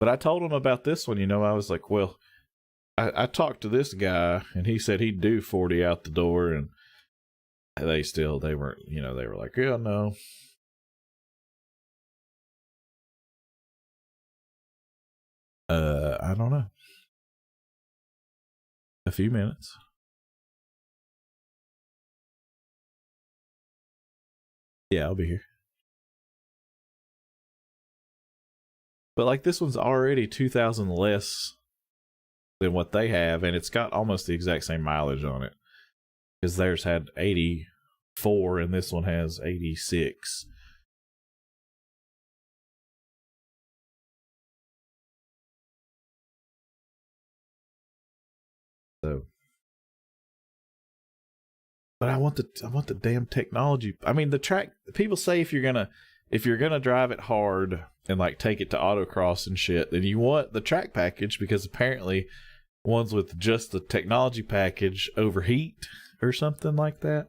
But I told him about this one, you know. I was like, well, I talked to this guy, and he said he'd do 40 out the door, and they weren't, you know, they were like, yeah, no. I don't know. A few minutes. Yeah, I'll be here. But like this one's already 2,000 less than what they have, and it's got almost the exact same mileage on it. Because theirs had 84 and this one has 86. So, but I want the damn technology. I mean, the track. People say if you're gonna drive it hard and like take it to autocross and shit, then you want the track package, because apparently ones with just the technology package overheat or something like that.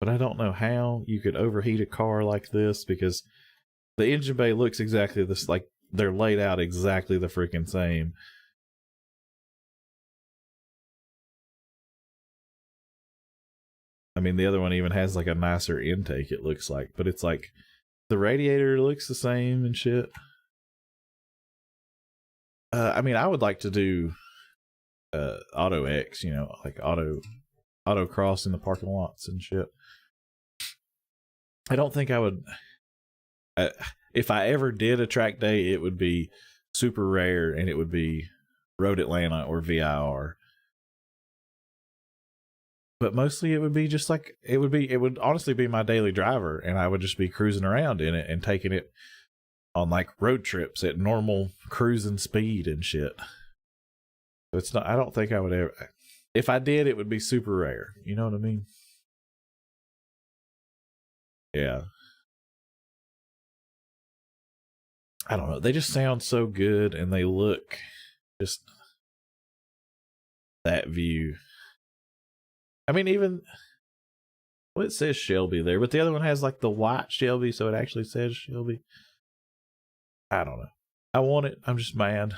But I don't know how you could overheat a car like this, because the engine bay looks exactly this, like they're laid out exactly the freaking same. I mean, the other one even has like a nicer intake, it looks like, but it's like the radiator looks the same and shit. I mean, I would like to do Auto X, you know, like auto cross in the parking lots and shit. I don't think I would. If I ever did a track day, it would be super rare, and it would be Road Atlanta or VIR. But mostly it would be just like, it would honestly be my daily driver, and I would just be cruising around in it and taking it on like road trips at normal cruising speed and shit. So it's not, I don't think I would ever, if I did, it would be super rare. You know what I mean? Yeah. I don't know. They just sound so good, and they look just that view. I mean, even, well, it says Shelby there, but the other one has like the white Shelby, so it actually says Shelby. I don't know. I want it. I'm just mad.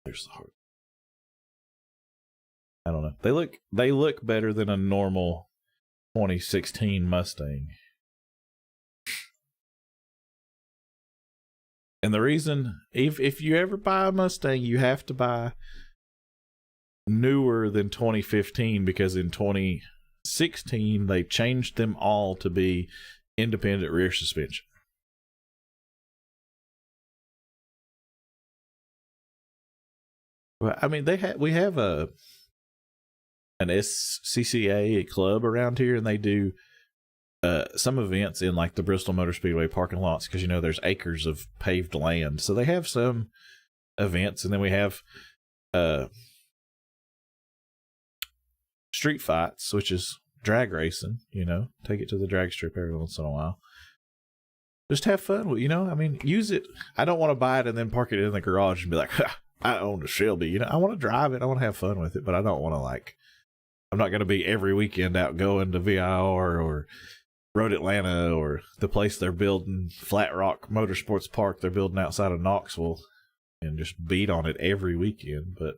There's the heart. I don't know. They look better than a normal 2016 Mustang. And the reason, if you ever buy a Mustang, you have to buy newer than 2015, because in 2016 they changed them all to be independent rear suspension. Well, I mean, we have an SCCA club around here, and they do some events in like the Bristol Motor Speedway parking lots, because you know there's acres of paved land, so they have some events. And then we have street fights, which is drag racing. You know, take it to the drag strip every once in a while. Just have fun with, you know, I mean, use it. I don't want to buy it and then park it in the garage and be like, ha, I own a Shelby. You know, I want to drive it, I want to have fun with it, but I don't want to, like, I'm not going to be every weekend out going to VIR or Road Atlanta or the place they're building, Flat Rock Motorsports Park, they're building outside of Knoxville, and just beat on it every weekend. But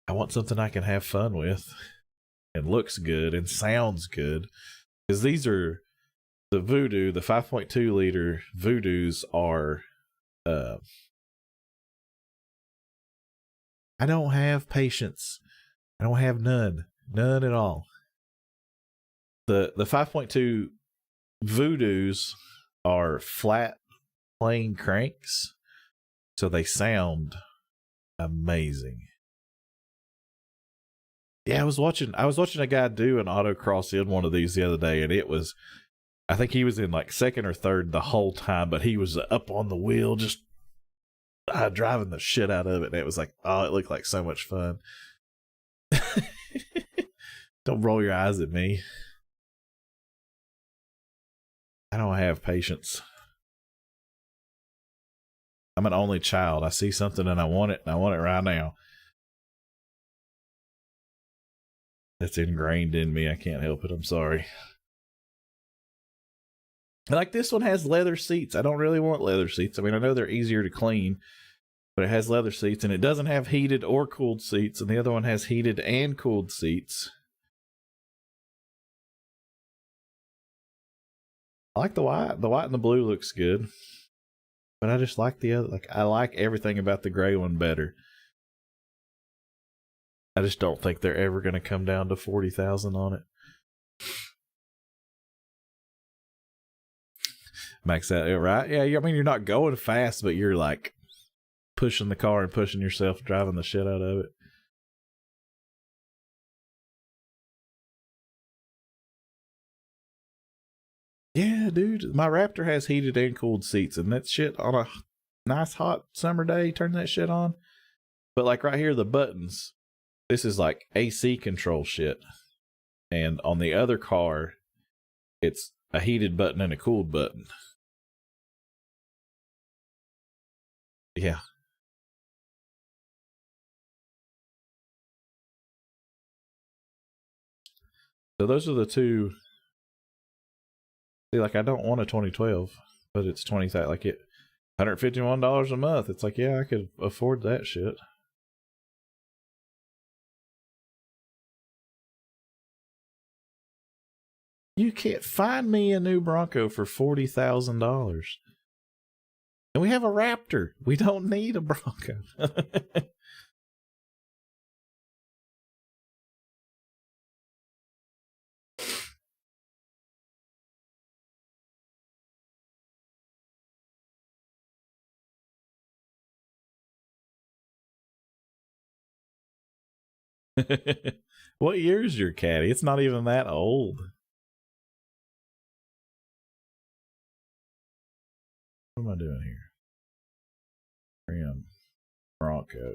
I want something I can have fun with and looks good and sounds good, because these are the Voodoo, the 5.2 liter Voodoos are, I don't have patience. I don't have none at all. The 5.2 Voodoos are flat plain cranks, so they sound amazing. Yeah, I was watching a guy do an autocross in one of these the other day, and it was, I think he was in like second or third the whole time, but he was up on the wheel just driving the shit out of it, and it was like, oh, it looked like so much fun. Don't roll your eyes at me. I don't have patience. I'm an only child. I see something and I want it, and I want it right now. That's ingrained in me. I can't help it. I'm sorry. Like, this one has leather seats. I don't really want leather seats. I mean, I know they're easier to clean, but it has leather seats, and it doesn't have heated or cooled seats, and the other one has heated and cooled seats. I like the white. The white and the blue looks good, but I just like the other. Like, I like everything about the gray one better. I just don't think they're ever going to come down to 40,000 on it. Max out, right? Yeah, I mean, you're not going fast, but you're like pushing the car and pushing yourself, driving the shit out of it. Yeah, dude, my Raptor has heated and cooled seats, and that shit on a nice hot summer day, turn that shit on. But like right here, the buttons, this is like AC control shit. And on the other car, it's a heated button and a cooled button. Yeah. So those are the two. See, like I don't want a 2012, but it's 20, like it, $151 a month. It's like, yeah, I could afford that shit. You can't find me a new Bronco for $40,000. And we have a Raptor. We don't need a Bronco. What year is your caddy? It's not even that old. What am I doing here? Ram Bronco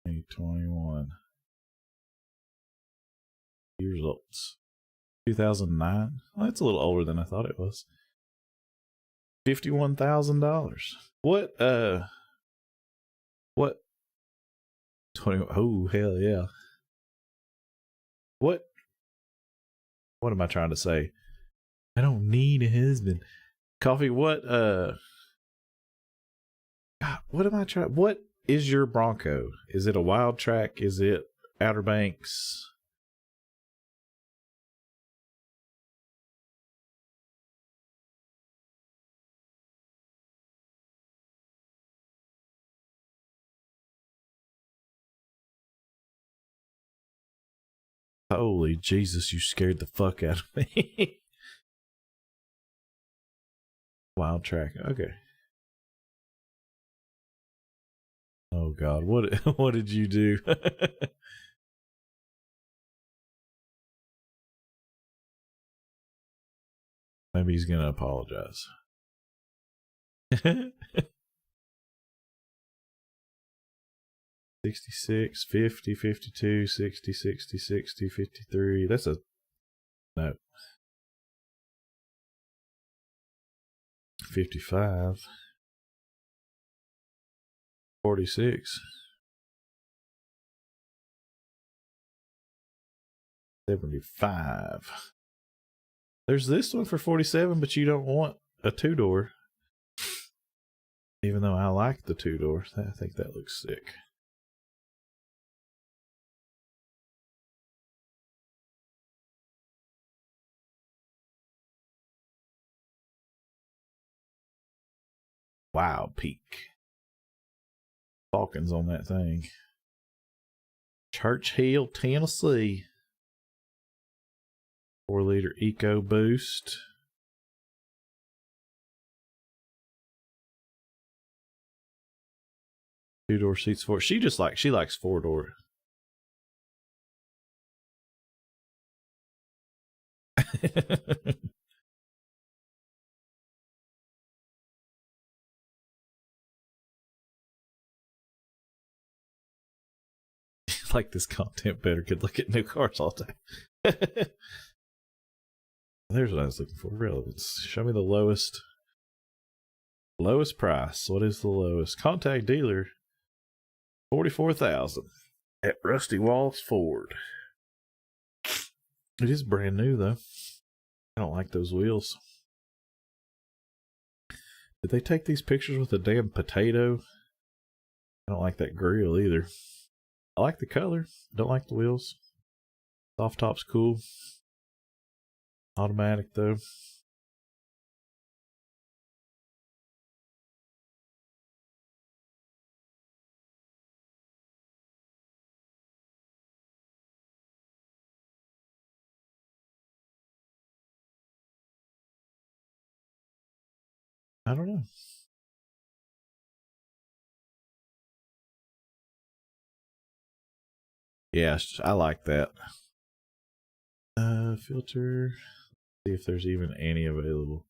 2021 years old. 2009. Well, that's a little older than I thought it was. $51,000. What 20? Oh, hell yeah. What am I trying to say? I don't need a husband. Coffee, what God, what am I trying? What is your Bronco? Is it a wild track? Is it Outer Banks? Holy Jesus, you scared the fuck out of me. Wild track. Okay. Oh God, what did you do? Maybe he's gonna apologize. 66, 50, 52, 60, 60, 60, 53. That's a no. 55. 46. 75. There's this one for 47, but you don't want a two-door. Even though I like the two-door. I think that looks sick. Wow, peak. Falcons on that thing. Church Hill, Tennessee. 4-liter Eco Boost. Two-door seats for she likes four-door. Like this content better. Could look at new cars all day. There's what I was looking for. Relevance. Show me the lowest price. What is the lowest? Contact dealer. 44,000 at Rusty Wallace Ford. It is brand new though. I don't like those wheels. Did they take these pictures with a damn potato? I don't like that grill either. I like the color. Don't like the wheels. Soft top's cool. Automatic though. I don't know. Yeah, I like that. Filter. See if there's even any available.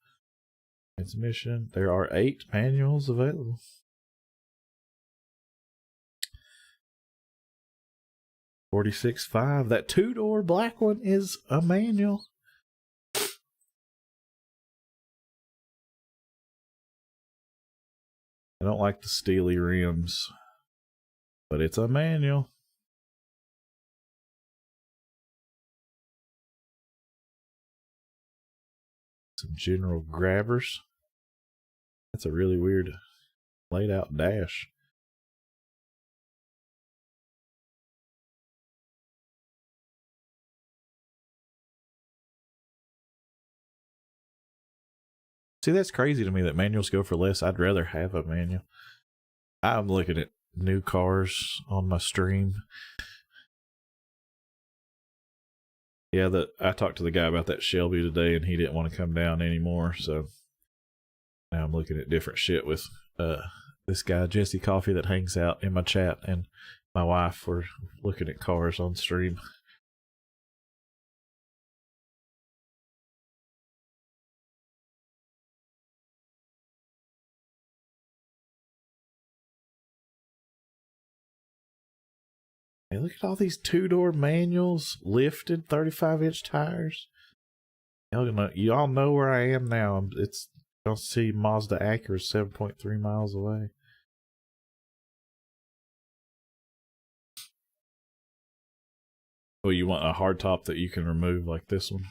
Transmission. There are 8 manuals available. $46.5. That 2-door black one is a manual. I don't like the steely rims, but it's a manual. Some general grabbers. That's a really weird laid out dash. See, that's crazy to me that manuals go for less. I'd rather have a manual. I'm looking at new cars on my stream. Yeah, I talked to the guy about that Shelby today, and he didn't want to come down anymore. So now I'm looking at different shit with this guy Jesse Coffee that hangs out in my chat, and my wife. We're looking at cars on stream. Hey, look at all these 2-door manuals, lifted 35-inch tires. You all know where I am now. It's don't see Mazda Acura 7.3 miles away. Oh, you want a hardtop that you can remove like this one?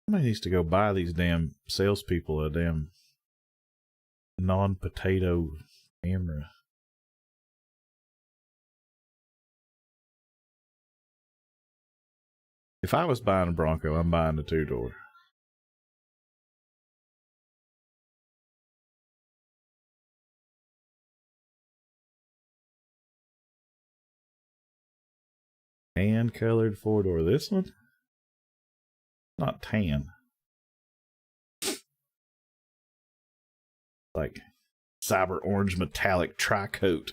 Somebody needs to go buy these damn salespeople a damn non-potato camera. If I was buying a Bronco, I'm buying a 2-door. Tan colored 4-door. This one? Not tan. Like cyber orange metallic tri-coat.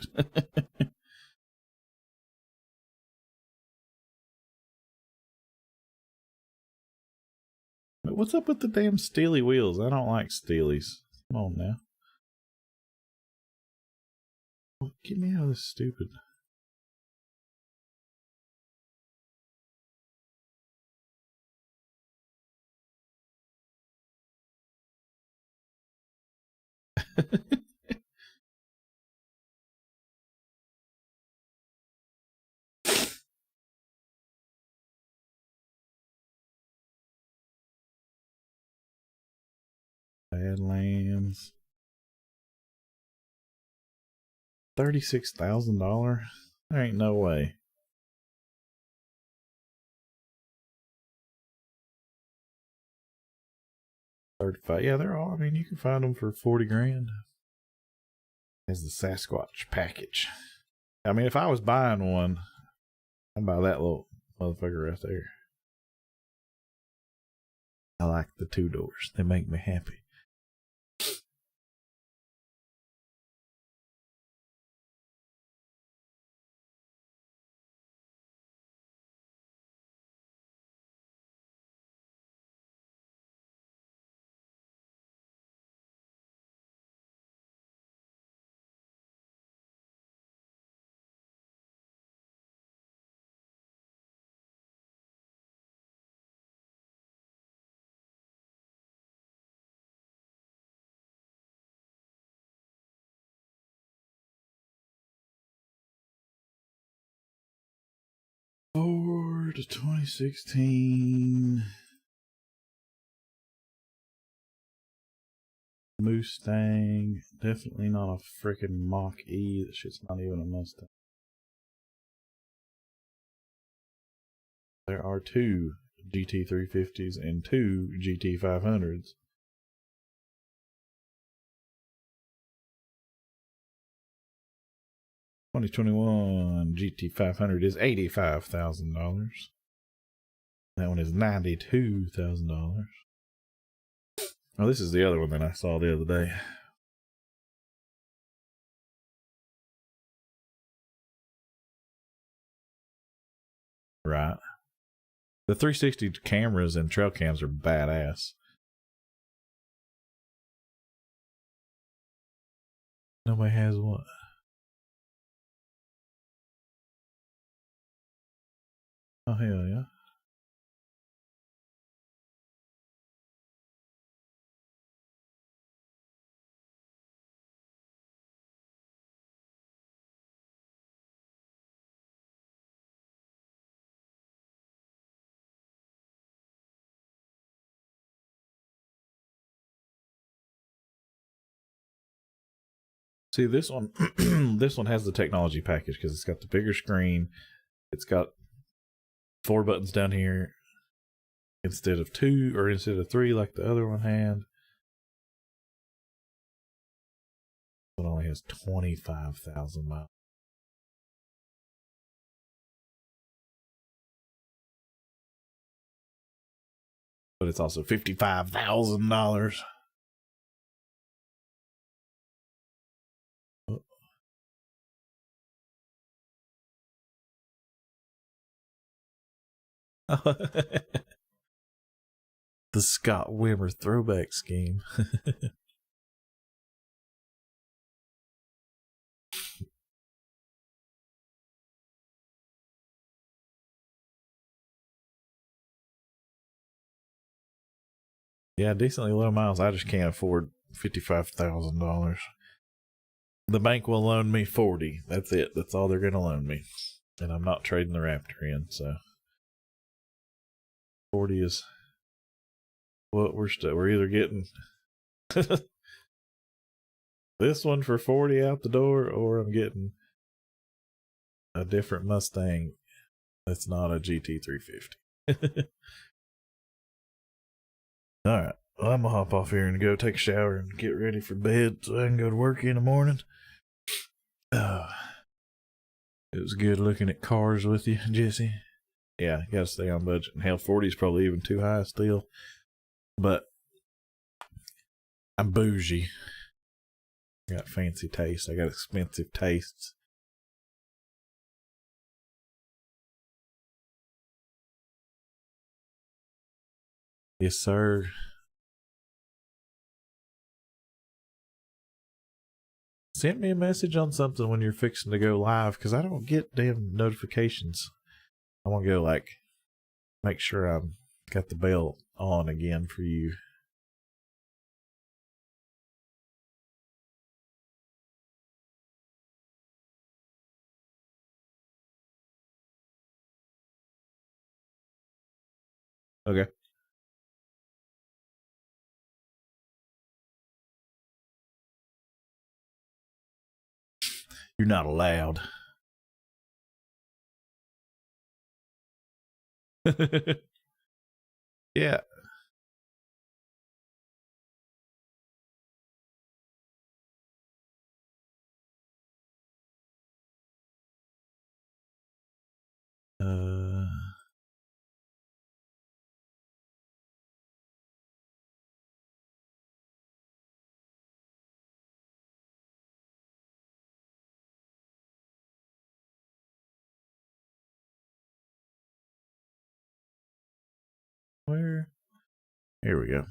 What's up with the damn steely wheels? I don't like steelies. Come on now. Get me out of this stupid. Badlands. $36,000? There ain't no way. $35. Yeah, they're all. I mean, you can find them for 40 grand. As the Sasquatch package. I mean, if I was buying one, I'd buy that little motherfucker right there. I like the 2-doors. They make me happy. Ford 2016 Mustang. Definitely not a freaking Mach E. That shit's not even a Mustang. There are 2 GT350s and 2 GT500s. $2021 GT500 is $85,000. That one is $92,000. Oh, this is the other one that I saw the other day. Right. The 360 cameras and trail cams are badass. Nobody has one. Oh, hell yeah. See, this one, this one has the technology package because it's got the bigger screen. It's got 4 buttons down here instead of 2 or instead of 3 like the other one had. It only has 25,000 miles. But it's also $55,000. The Scott Wimmer throwback scheme. Yeah, decently low miles. I just can't afford $55,000. The bank will loan me 40. That's it. That's all they're going to loan me. And I'm not trading the Raptor in, so 40 is what we're either getting this one for 40 out the door, or I'm getting a different Mustang that's not a GT350. All right. Well, I'm going to hop off here and go take a shower and get ready for bed so I can go to work in the morning. It was good looking at cars with you, Jesse. Yeah, got to stay on budget. And hell, 40 is probably even too high still. But I'm bougie. I got fancy tastes. I got expensive tastes. Yes, sir. Send me a message on something when you're fixing to go live, because I don't get damn notifications. I want to go, like, make sure I've got the bell on again for you. Okay. You're not allowed. Yeah. Where? Here we go.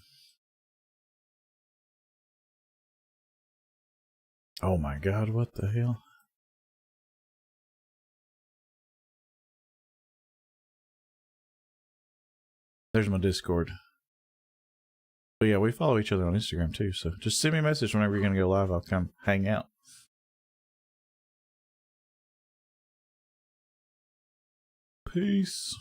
Oh my God, what the hell? There's my Discord. But yeah, we follow each other on Instagram too, so just send me a message whenever you're going to go live. I'll come hang out. Peace.